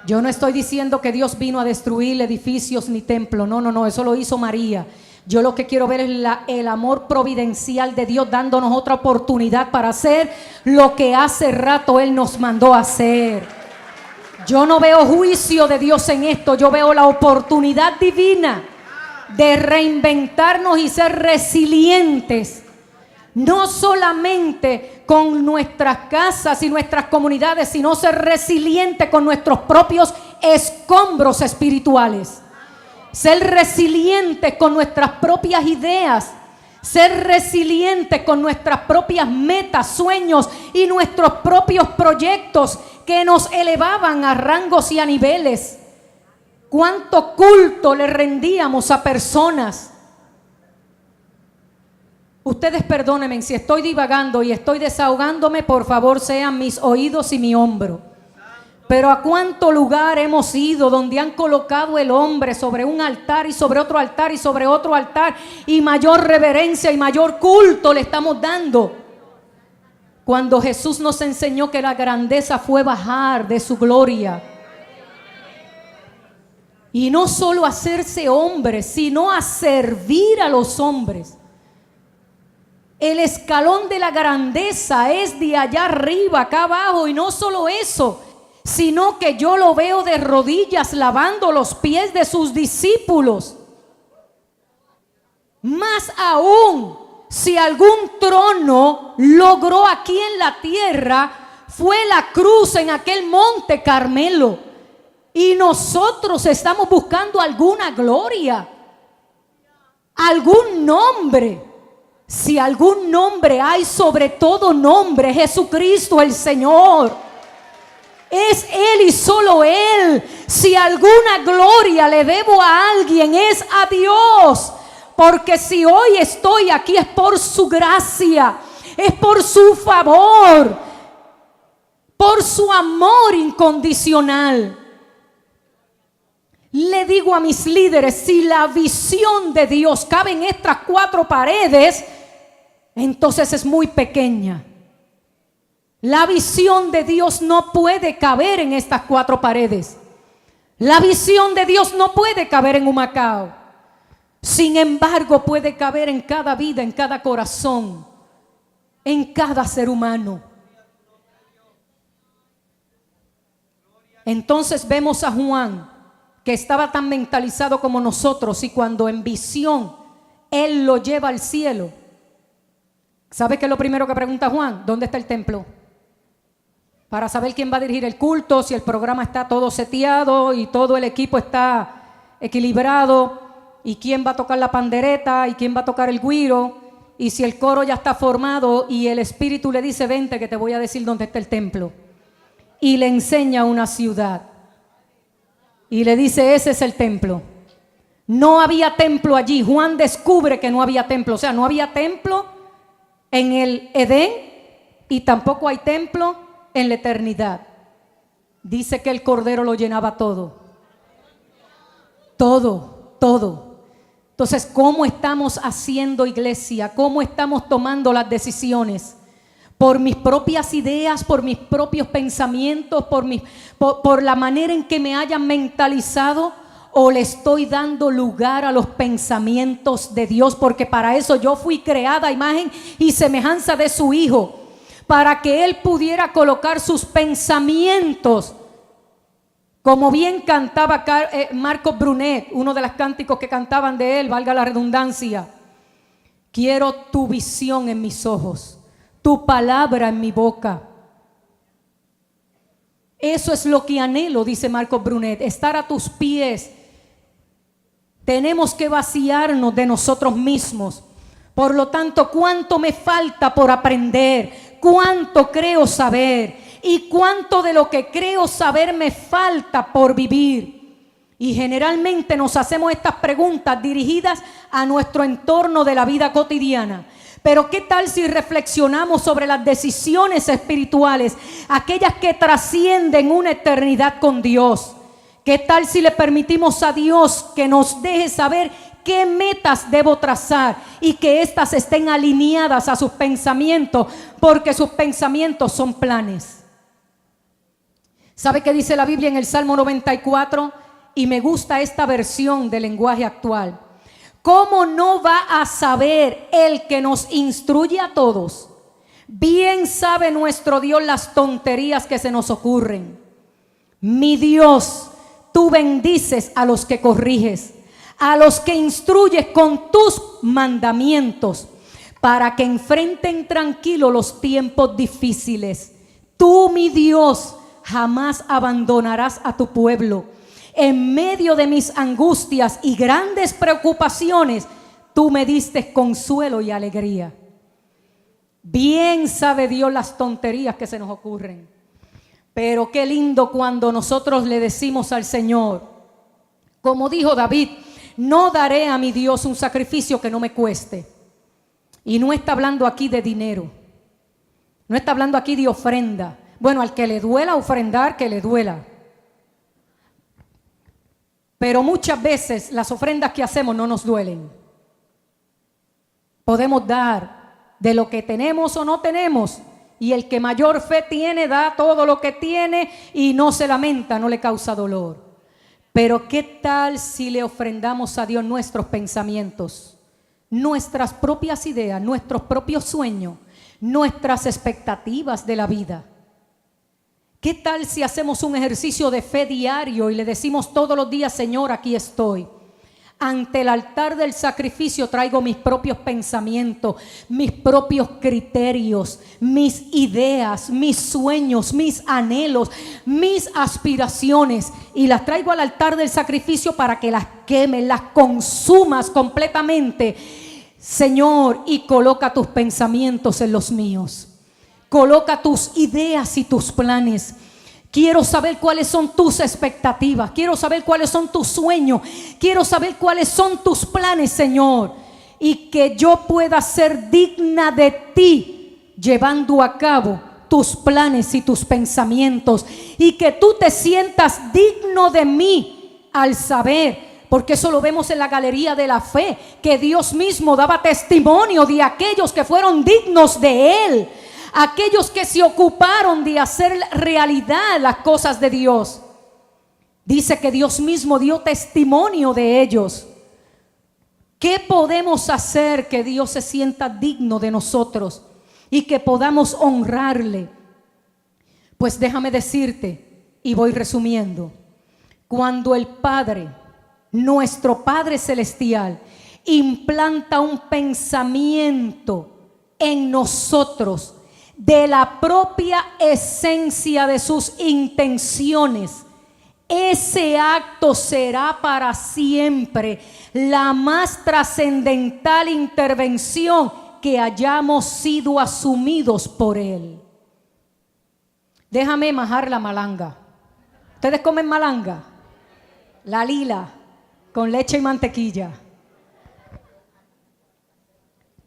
Yo no estoy diciendo que Dios vino a destruir edificios ni templos. No, no, no, eso lo hizo María. Yo lo que quiero ver es el amor providencial de Dios dándonos otra oportunidad para hacer lo que hace rato Él nos mandó a hacer. Yo no veo juicio de Dios en esto, yo veo la oportunidad divina de reinventarnos y ser resilientes. No solamente con nuestras casas y nuestras comunidades, sino ser resilientes con nuestros propios escombros espirituales. Ser resilientes con nuestras propias ideas. Ser resilientes con nuestras propias metas, sueños y nuestros propios proyectos que nos elevaban a rangos y a niveles. ¿Cuánto culto le rendíamos a personas? Ustedes perdónenme si estoy divagando y estoy desahogándome, por favor sean mis oídos y mi hombro. Pero a cuánto lugar hemos ido donde han colocado el hombre sobre un altar y sobre otro altar y sobre otro altar, y mayor reverencia y mayor culto le estamos dando, cuando Jesús nos enseñó que la grandeza fue bajar de su gloria. Y no solo hacerse hombre, sino a servir a los hombres. El escalón de la grandeza es de allá arriba, acá abajo. Y no solo eso, sino que yo lo veo de rodillas lavando los pies de sus discípulos. Más aún, si algún trono logró aquí en la tierra, fue la cruz en aquel monte Carmelo. Y nosotros estamos buscando alguna gloria, algún nombre. Si algún nombre hay sobre todo nombre, Jesucristo el Señor. Es Él y solo Él. Si alguna gloria le debo a alguien, es a Dios. Porque si hoy estoy aquí es por su gracia, es por su favor, por su amor incondicional. Le digo a mis líderes, si la visión de Dios cabe en estas 4 paredes, entonces es muy pequeña. La visión de Dios no puede caber en estas 4 paredes. La visión de Dios no puede caber en Humacao. Sin embargo, puede caber en cada vida, en cada corazón, en cada ser humano. Entonces vemos a Juan, que estaba tan mentalizado como nosotros, y cuando en visión Él lo lleva al cielo, ¿sabe qué es lo primero que pregunta Juan? ¿Dónde está el templo? Para saber quién va a dirigir el culto, si el programa está todo seteado y todo el equipo está equilibrado, y quién va a tocar la pandereta y quién va a tocar el güiro, y si el coro ya está formado y el Espíritu le dice: vente que te voy a decir dónde está el templo, y le enseña una ciudad y le dice: ese es el templo. No había templo allí. Juan descubre que no había templo, o sea, no había templo en el Edén y tampoco hay templo en la eternidad. Dice que el Cordero lo llenaba todo. Todo. Entonces, ¿cómo estamos haciendo iglesia? ¿Cómo estamos tomando las decisiones? ¿Por mis propias ideas, por mis propios pensamientos, por la manera en que me hayan mentalizado? ¿O le estoy dando lugar a los pensamientos de Dios? Porque para eso yo fui creada a imagen y semejanza de su Hijo, para que Él pudiera colocar sus pensamientos. Como bien cantaba Marcos Brunet, uno de los cánticos que cantaban de él, valga la redundancia: quiero tu visión en mis ojos, tu palabra en mi boca. Eso es lo que anhelo, dice Marcos Brunet, estar a tus pies. Tenemos que vaciarnos de nosotros mismos. Por lo tanto, ¿cuánto me falta por aprender? ¿Cuánto creo saber? ¿Y cuánto de lo que creo saber me falta por vivir? Y generalmente nos hacemos estas preguntas dirigidas a nuestro entorno de la vida cotidiana. Pero ¿qué tal si reflexionamos sobre las decisiones espirituales, aquellas que trascienden una eternidad con Dios? ¿Qué tal si le permitimos a Dios que nos deje saber qué metas debo trazar y que éstas estén alineadas a sus pensamientos? Porque sus pensamientos son planes. ¿Sabe qué dice la Biblia en el Salmo 94? Y me gusta esta versión del lenguaje actual. ¿Cómo no va a saber el que nos instruye a todos? Bien sabe nuestro Dios las tonterías que se nos ocurren. Mi Dios, tú bendices a los que corriges, a los que instruyes con tus mandamientos, para que enfrenten tranquilo los tiempos difíciles. Tú, mi Dios, jamás abandonarás a tu pueblo. En medio de mis angustias y grandes preocupaciones, tú me diste consuelo y alegría. Bien sabe Dios las tonterías que se nos ocurren. Pero qué lindo cuando nosotros le decimos al Señor, como dijo David, no daré a mi Dios un sacrificio que no me cueste. Y no está hablando aquí de dinero, no está hablando aquí de ofrenda. Bueno, al que le duela ofrendar, que le duela. Pero muchas veces las ofrendas que hacemos no nos duelen. Podemos dar de lo que tenemos o no tenemos. Y el que mayor fe tiene, da todo lo que tiene y no se lamenta, no le causa dolor. Pero ¿qué tal si le ofrendamos a Dios nuestros pensamientos, nuestras propias ideas, nuestros propios sueños, nuestras expectativas de la vida? ¿Qué tal si hacemos un ejercicio de fe diario y le decimos todos los días, Señor, aquí estoy? Ante el altar del sacrificio traigo mis propios pensamientos, mis propios criterios, mis ideas, mis sueños, mis anhelos, mis aspiraciones, y las traigo al altar del sacrificio para que las quemes, las consumas completamente, Señor, y coloca tus pensamientos en los míos. Coloca tus ideas y tus planes. Quiero saber cuáles son tus expectativas. Quiero saber cuáles son tus sueños. Quiero saber cuáles son tus planes, Señor. Y que yo pueda ser digna de ti, llevando a cabo tus planes y tus pensamientos. Y que tú te sientas digno de mí al saber, porque eso lo vemos en la galería de la fe, que Dios mismo daba testimonio de aquellos que fueron dignos de Él. Aquellos que se ocuparon de hacer realidad las cosas de Dios. Dice que Dios mismo dio testimonio de ellos. ¿Qué podemos hacer que Dios se sienta digno de nosotros y que podamos honrarle? Pues déjame decirte, y voy resumiendo, cuando el Padre, nuestro Padre Celestial, implanta un pensamiento en nosotros, de la propia esencia de sus intenciones, ese acto será para siempre la más trascendental intervención que hayamos sido asumidos por Él. Déjame majar la malanga. ¿Ustedes comen malanga? La lila con leche y mantequilla.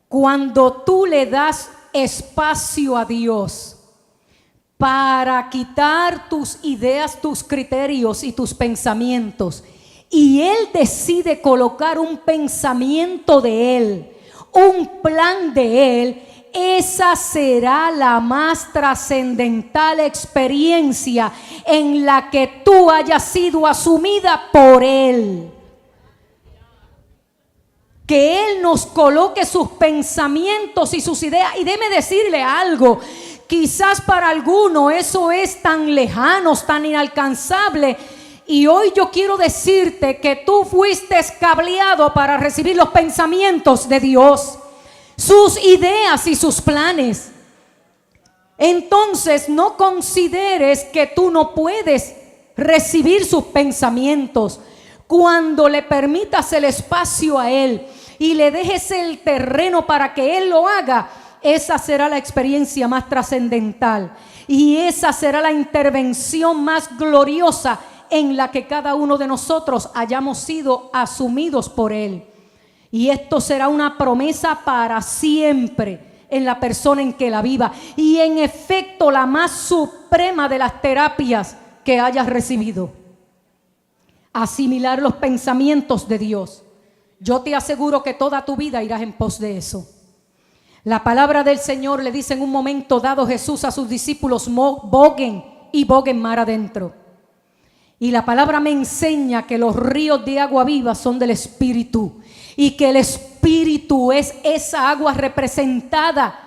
Cuando tú le das espacio a Dios para quitar tus ideas, tus criterios y tus pensamientos, y Él decide colocar un pensamiento de Él, un plan de Él, esa será la más trascendental experiencia en la que tú hayas sido asumida por Él. Que Él nos coloque sus pensamientos y sus ideas. Y déjeme decirle algo, quizás para alguno eso es tan lejano, tan inalcanzable. Y hoy yo quiero decirte que tú fuiste cableado para recibir los pensamientos de Dios, sus ideas y sus planes. Entonces no consideres que tú no puedes recibir sus pensamientos. Cuando le permitas el espacio a Él y le dejes el terreno para que Él lo haga, esa será la experiencia más trascendental y esa será la intervención más gloriosa en la que cada uno de nosotros hayamos sido asumidos por Él. Y esto será una promesa para siempre en la persona en que la viva, y en efecto la más suprema de las terapias que hayas recibido. Asimilar los pensamientos de Dios. Yo te aseguro que toda tu vida irás en pos de eso. La palabra del Señor le dice en un momento dado Jesús a sus discípulos: boguen y boguen mar adentro. Y la palabra me enseña que los ríos de agua viva son del Espíritu y que el Espíritu es esa agua representada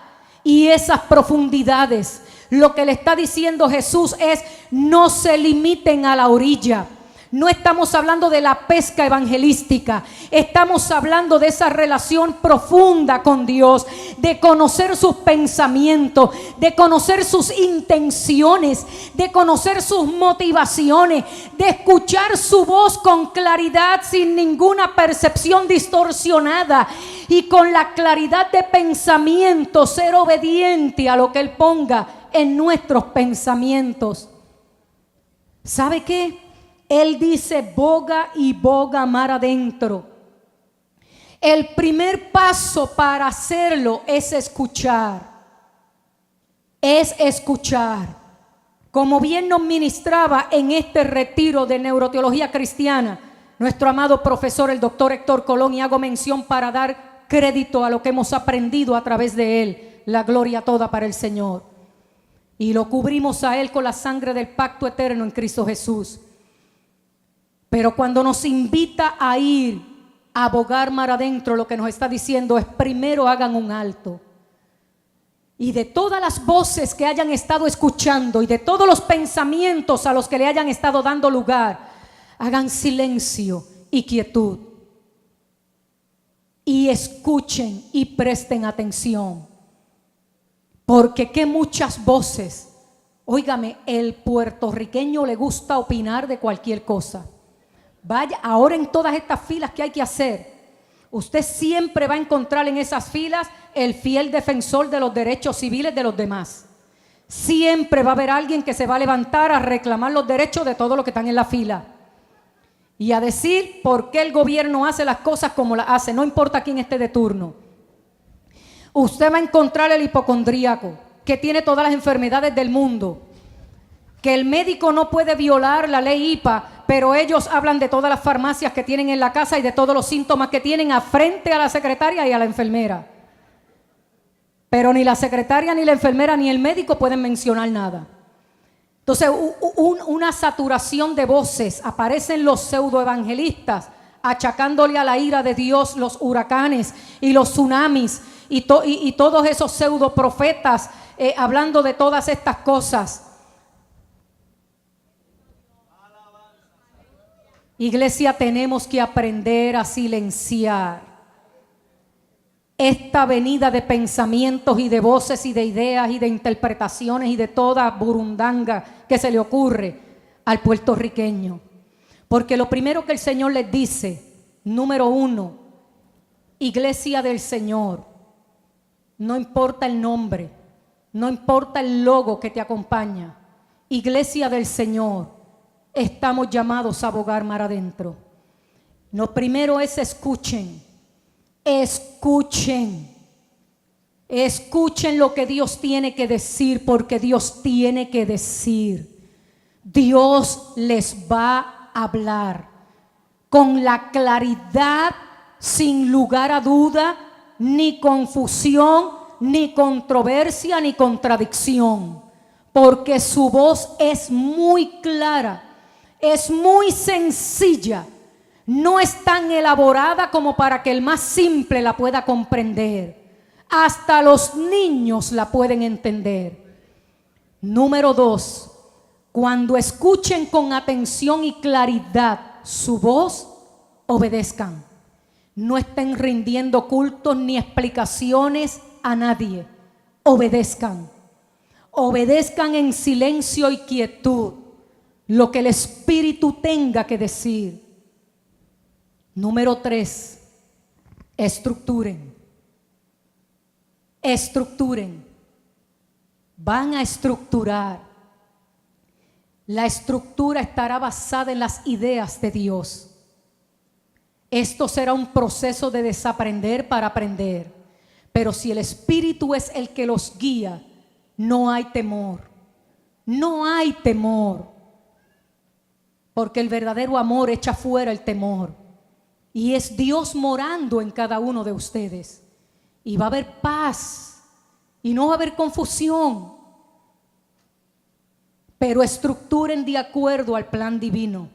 y esas profundidades. Lo que le está diciendo Jesús es: no se limiten a la orilla. No estamos hablando de la pesca evangelística, estamos hablando de esa relación profunda con Dios, de conocer sus pensamientos, de conocer sus intenciones, de conocer sus motivaciones, de escuchar su voz con claridad, sin ninguna percepción distorsionada, y con la claridad de pensamiento ser obediente a lo que Él ponga en nuestros pensamientos. ¿Sabe qué? Él dice: boga y boga mar adentro. El primer paso para hacerlo es escuchar. Es escuchar. Como bien nos ministraba en este retiro de neuroteología cristiana nuestro amado profesor, el doctor Héctor Colón, y hago mención para dar crédito a lo que hemos aprendido a través de él. La gloria toda para el Señor. Y lo cubrimos a Él con la sangre del pacto eterno en Cristo Jesús. Pero cuando nos invita a ir a bogar mar adentro, lo que nos está diciendo es: primero hagan un alto. Y de todas las voces que hayan estado escuchando y de todos los pensamientos a los que le hayan estado dando lugar, hagan silencio y quietud. Y escuchen y presten atención. Porque qué muchas voces. Óigame, el puertorriqueño le gusta opinar de cualquier cosa. Vaya, ahora en todas estas filas que hay que hacer, usted siempre va a encontrar en esas filas el fiel defensor de los derechos civiles de los demás. Siempre va a haber alguien que se va a levantar a reclamar los derechos de todos los que están en la fila y a decir por qué el gobierno hace las cosas como las hace, no importa quién esté de turno. Usted va a encontrar el hipocondríaco que tiene todas las enfermedades del mundo, que el médico no puede violar la ley IPA, pero ellos hablan de todas las farmacias que tienen en la casa y de todos los síntomas que tienen a frente a la secretaria y a la enfermera. Pero ni la secretaria, ni la enfermera, ni el médico pueden mencionar nada. Entonces, una saturación de voces. Aparecen los pseudoevangelistas achacándole a la ira de Dios los huracanes y los tsunamis y todos esos pseudoprofetas hablando de todas estas cosas. Iglesia, tenemos que aprender a silenciar esta avenida de pensamientos y de voces y de ideas y de interpretaciones y de toda burundanga que se le ocurre al puertorriqueño. Porque lo primero que el Señor les dice, número uno, Iglesia del Señor, no importa el nombre, no importa el logo que te acompaña, Iglesia del Señor, estamos llamados a bogar mar adentro. Lo primero es escuchen, escuchen, escuchen lo que Dios tiene que decir, porque Dios tiene que decir. Dios les va a hablar con la claridad, sin lugar a duda, ni confusión, ni controversia, ni contradicción, porque su voz es muy clara. Es muy sencilla, no es tan elaborada como para que el más simple la pueda comprender. Hasta los niños la pueden entender. Número dos, cuando escuchen con atención y claridad su voz, obedezcan. No estén rindiendo cultos ni explicaciones a nadie. Obedezcan. Obedezcan en silencio y quietud lo que el Espíritu tenga que decir. Número tres, estructuren. Estructuren. Van a estructurar. La estructura estará basada en las ideas de Dios. Esto será un proceso de desaprender para aprender. Pero si el Espíritu es el que los guía, no hay temor. No hay temor. Porque el verdadero amor echa fuera el temor. Y es Dios morando en cada uno de ustedes. Y va a haber paz. Y no va a haber confusión. pero estructuren de acuerdo al plan divino.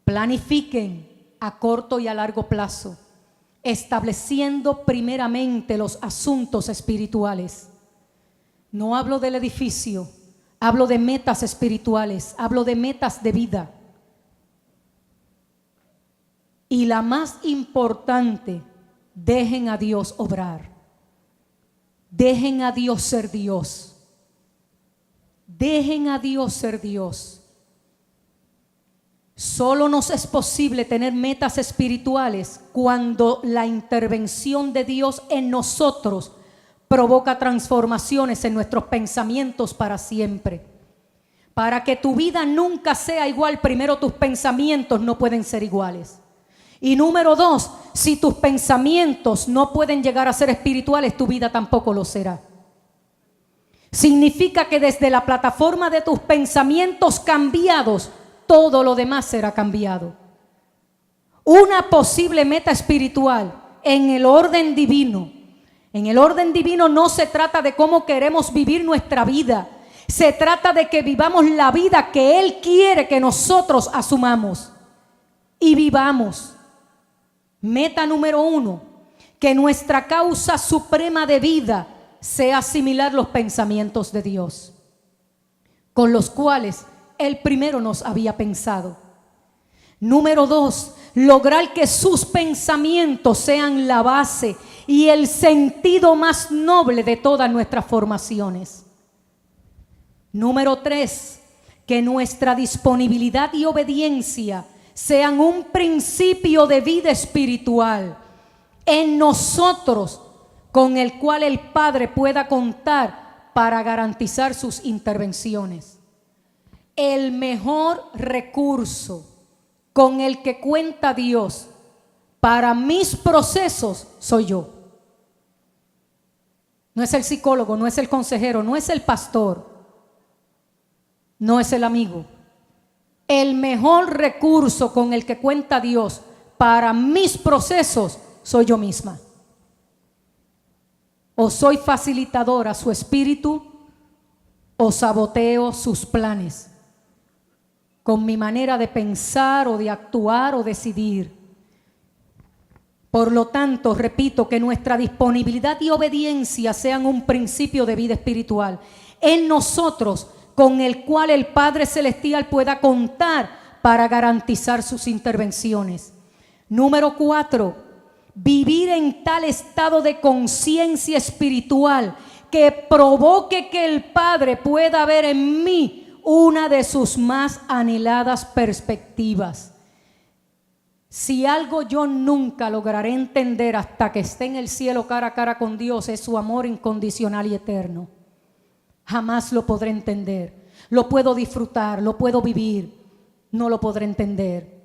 Planifiquen a corto y a largo plazo, estableciendo primeramente los asuntos espirituales. No hablo del edificio, hablo de metas espirituales, hablo de metas de vida. Y la más importante, dejen a Dios obrar. Dejen a Dios ser Dios. Dejen a Dios ser Dios. Solo nos es posible tener metas espirituales cuando la intervención de Dios en nosotros provoca transformaciones en nuestros pensamientos para siempre. Para que tu vida nunca sea igual, primero tus pensamientos no pueden ser iguales. Y número 2, si tus pensamientos no pueden llegar a ser espirituales, tu vida tampoco lo será. Significa que desde la plataforma de tus pensamientos cambiados, todo lo demás será cambiado. Una posible meta espiritual en el orden divino. En el orden divino no se trata de cómo queremos vivir nuestra vida. Se trata de que vivamos la vida que Él quiere que nosotros asumamos y vivamos. Meta número 1, que nuestra causa suprema de vida sea asimilar los pensamientos de Dios, con los cuales Él primero nos había pensado. Número 2, lograr que sus pensamientos sean la base y el sentido más noble de todas nuestras formaciones. Número 3, que nuestra disponibilidad y obediencia sean un principio de vida espiritual en nosotros, con el cual el Padre pueda contar para garantizar sus intervenciones. El mejor recurso con el que cuenta Dios para mis procesos soy yo. No es el psicólogo, no es el consejero, no es el pastor, no es el amigo. El mejor recurso con el que cuenta Dios para mis procesos soy yo misma. O soy facilitadora a su espíritu o saboteo sus planes con mi manera de pensar o de actuar o decidir. Por lo tanto, repito, que nuestra disponibilidad y obediencia sean un principio de vida espiritual en nosotros, con el cual el Padre Celestial pueda contar para garantizar sus intervenciones. Número 4, vivir en tal estado de conciencia espiritual que provoque que el Padre pueda ver en mí una de sus más anheladas perspectivas. Si algo yo nunca lograré entender hasta que esté en el cielo cara a cara con Dios, es su amor incondicional y eterno. Jamás lo podré entender. Lo puedo disfrutar, lo puedo vivir, no lo podré entender.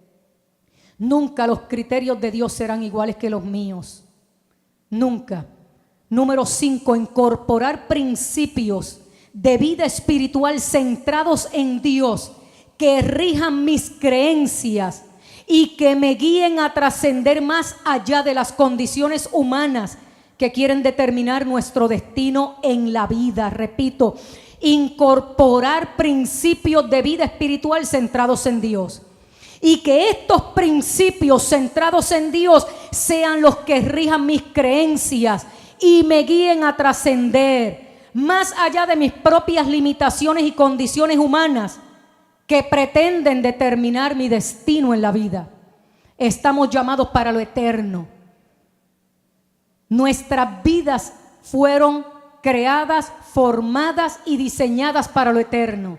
Nunca los criterios de Dios serán iguales que los míos. Nunca. Número 5, incorporar principios de vida espiritual centrados en Dios que rijan mis creencias y que me guíen a trascender más allá de las condiciones humanas que quieren determinar nuestro destino en la vida. Repito, incorporar principios de vida espiritual centrados en Dios. Y que estos principios centrados en Dios sean los que rijan mis creencias y me guíen a trascender más allá de mis propias limitaciones y condiciones humanas que pretenden determinar mi destino en la vida. Estamos llamados para lo eterno. Nuestras vidas fueron creadas, formadas y diseñadas para lo eterno.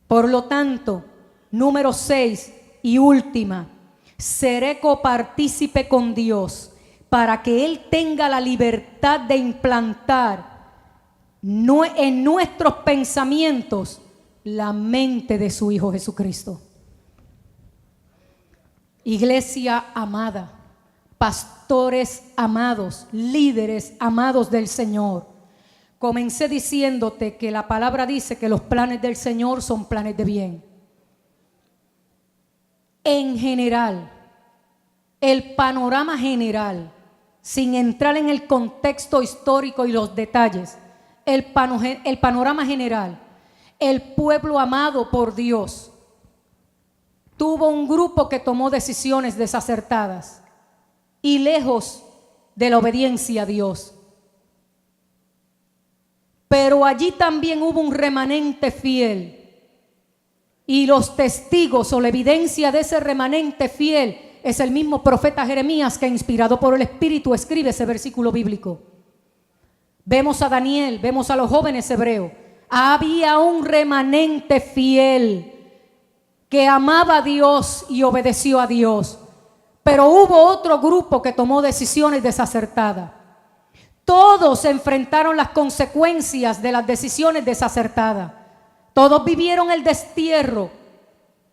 Por lo tanto, número 6 y última, seré copartícipe con Dios para que Él tenga la libertad de implantar en nuestros pensamientos la mente de su Hijo Jesucristo. Iglesia amada, pastores amados, líderes amados del Señor, comencé diciéndote que la palabra dice que los planes del Señor son planes de bien. En general, el panorama general, sin entrar en el contexto histórico y los detalles, el panorama general El pueblo amado por Dios tuvo un grupo que tomó decisiones desacertadas y lejos de la obediencia a Dios. Pero allí también hubo un remanente fiel. Y los testigos o la evidencia de ese remanente fiel es el mismo profeta Jeremías, que inspirado por el Espíritu escribe ese versículo bíblico. Vemos a Daniel, vemos a los jóvenes hebreos. Había un remanente fiel que amaba a Dios y obedeció a Dios. Pero hubo otro grupo que tomó decisiones desacertadas. Todos enfrentaron las consecuencias de las decisiones desacertadas. Todos vivieron el destierro.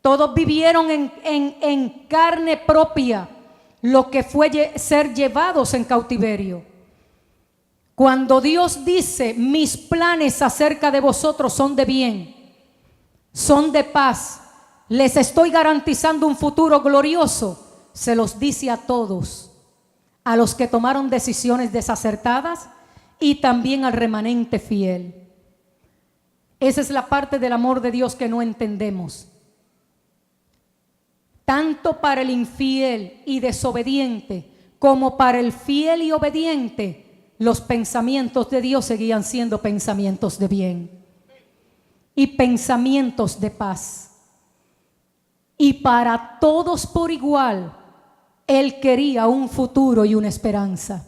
Todos vivieron en carne propia lo que fue ser llevados en cautiverio. Cuando Dios dice: mis planes acerca de vosotros son de bien, son de paz, les estoy garantizando un futuro glorioso, se los dice a todos, a los que tomaron decisiones desacertadas y también al remanente fiel. Esa es la parte del amor de Dios que no entendemos. Tanto para el infiel y desobediente como para el fiel y obediente, los pensamientos de Dios seguían siendo pensamientos de bien y pensamientos de paz. Y para todos por igual, Él quería un futuro y una esperanza.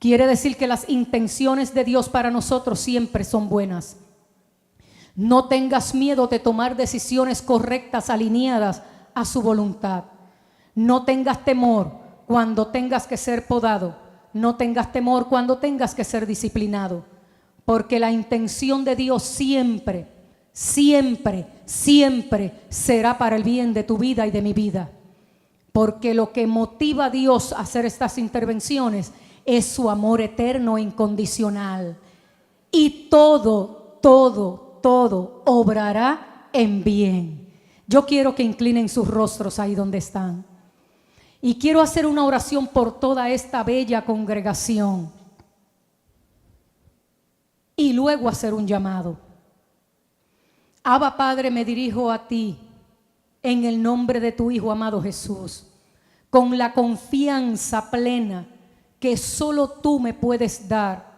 Quiere decir que las intenciones de Dios para nosotros siempre son buenas. No tengas miedo de tomar decisiones correctas, alineadas a su voluntad. No tengas temor cuando tengas que ser podado. No tengas temor cuando tengas que ser disciplinado. Porque la intención de Dios siempre, siempre, siempre será para el bien de tu vida y de mi vida. Porque lo que motiva a Dios a hacer estas intervenciones es su amor eterno e incondicional. Y todo obrará en bien. Yo quiero que inclinen sus rostros ahí donde están. Y quiero hacer una oración por toda esta bella congregación. Y luego hacer un llamado. Abba Padre, me dirijo a ti en el nombre de tu Hijo amado Jesús, con la confianza plena que solo tú me puedes dar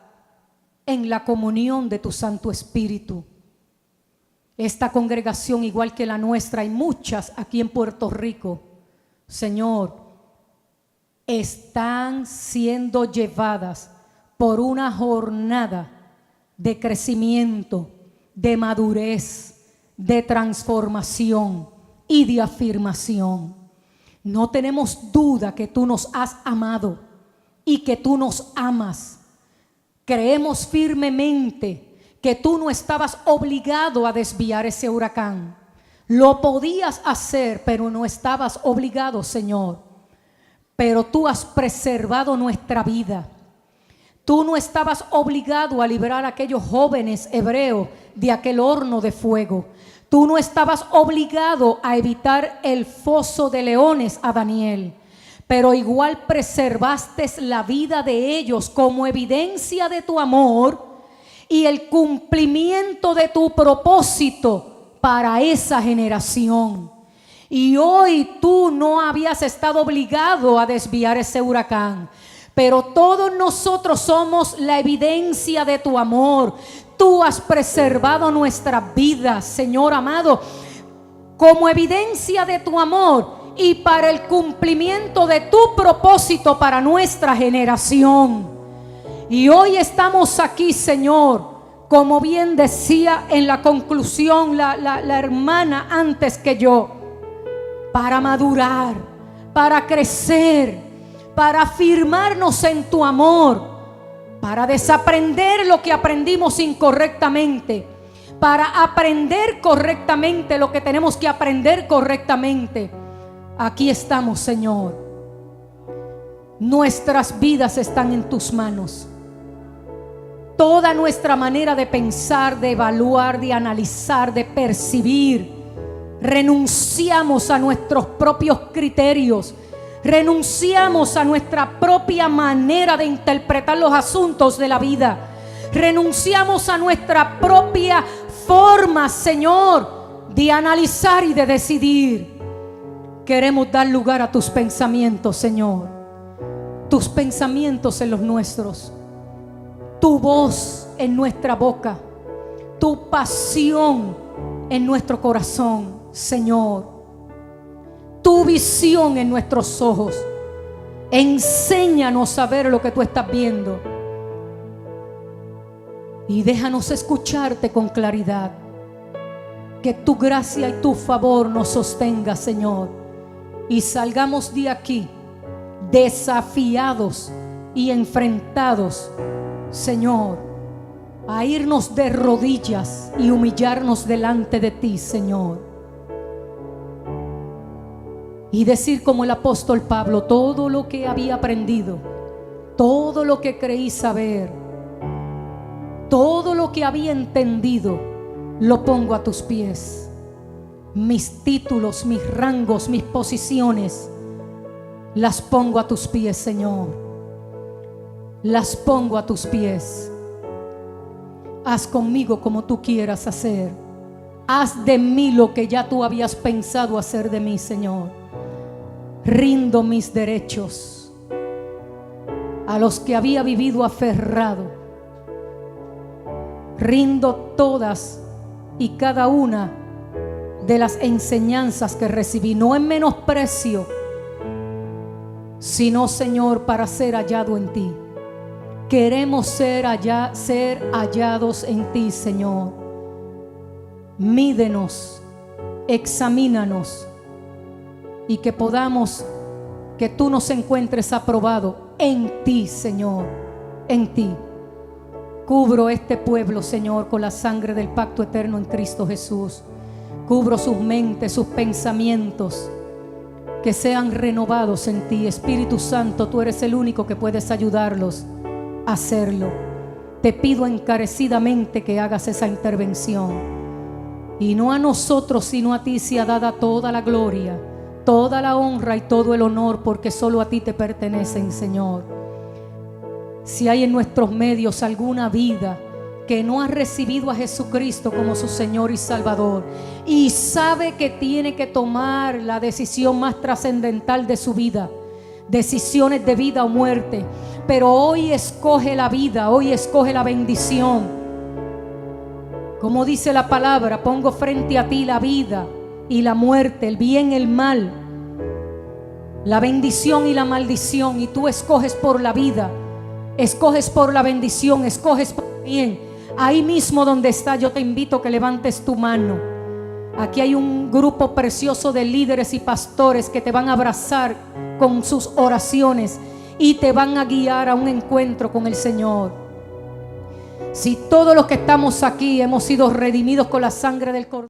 en la comunión de tu Santo Espíritu. Esta congregación, igual que la nuestra, hay muchas aquí en Puerto Rico, Señor, están siendo llevadas por una jornada de crecimiento, de madurez, de transformación y de afirmación. No tenemos duda que tú nos has amado y que tú nos amas. Creemos firmemente que tú no estabas obligado a desviar ese huracán. Lo podías hacer, pero no estabas obligado, Señor. Pero tú has preservado nuestra vida. Tú no estabas obligado a librar a aquellos jóvenes hebreos de aquel horno de fuego. Tú no estabas obligado a evitar el foso de leones a Daniel. Pero igual preservaste la vida de ellos como evidencia de tu amor y el cumplimiento de tu propósito para esa generación. Y hoy tú no habías estado obligado a desviar ese huracán, pero todos nosotros somos la evidencia de tu amor. Tú has preservado nuestras vidas, Señor amado, como evidencia de tu amor y para el cumplimiento de tu propósito para nuestra generación. Y hoy estamos aquí, Señor, como bien decía en la conclusión la hermana antes que yo, para madurar, para crecer, para afirmarnos en tu amor, para desaprender lo que aprendimos incorrectamente, para aprender correctamente lo que tenemos que aprender correctamente. Aquí estamos, Señor. Nuestras vidas están en tus manos. Toda nuestra manera de pensar, de evaluar, de analizar, de percibir, renunciamos a nuestros propios criterios, renunciamos a nuestra propia manera de interpretar los asuntos de la vida, renunciamos a nuestra propia formas, Señor, de analizar y de decidir. Queremos dar lugar a tus pensamientos, Señor. Tus pensamientos en los nuestros. Tu voz en nuestra boca. Tu pasión en nuestro corazón, Señor. Tu visión en nuestros ojos. Enséñanos a ver lo que tú estás viendo. Y déjanos escucharte con claridad. Que tu gracia y tu favor nos sostenga, Señor. Y salgamos de aquí desafiados y enfrentados, Señor, a irnos de rodillas y humillarnos delante de ti, Señor. Y decir como el apóstol Pablo: todo lo que había aprendido, todo lo que creí saber, todo lo que había entendido, lo pongo a tus pies. Mis títulos, mis rangos, mis posiciones, las pongo a tus pies, Señor. Las pongo a tus pies. Haz conmigo como tú quieras hacer. Haz de mí lo que ya tú habías pensado hacer de mí, Señor. Rindo mis derechos a los que había vivido aferrado. Rindo todas y cada una de las enseñanzas que recibí, no en menosprecio, sino, Señor, para ser hallado en ti. Queremos ser hallados en ti, Señor. Mídenos, examínanos, y que podamos, que tú nos encuentres aprobado en ti, Señor, en ti. Cubro este pueblo, Señor, con la sangre del pacto eterno en Cristo Jesús. Cubro sus mentes, sus pensamientos, que sean renovados en ti. Espíritu Santo, tú eres el único que puedes ayudarlos a hacerlo. Te pido encarecidamente que hagas esa intervención. Y no a nosotros, sino a ti sea dada toda la gloria, toda la honra y todo el honor, porque solo a ti te pertenecen, Señor. Si hay en nuestros medios alguna vida que no ha recibido a Jesucristo como su Señor y Salvador, y sabe que tiene que tomar la decisión más trascendental de su vida, decisiones de vida o muerte, pero hoy escoge la vida, hoy escoge la bendición. Como dice la palabra: pongo frente a ti la vida y la muerte, el bien y el mal, la bendición y la maldición, y tú escoges por la vida, escoges por la bendición, escoges por el bien. Ahí mismo donde está, yo te invito a que levantes tu mano. Aquí hay un grupo precioso de líderes y pastores que te van a abrazar con sus oraciones y te van a guiar a un encuentro con el Señor. Si todos los que estamos aquí hemos sido redimidos con la sangre del Cordero,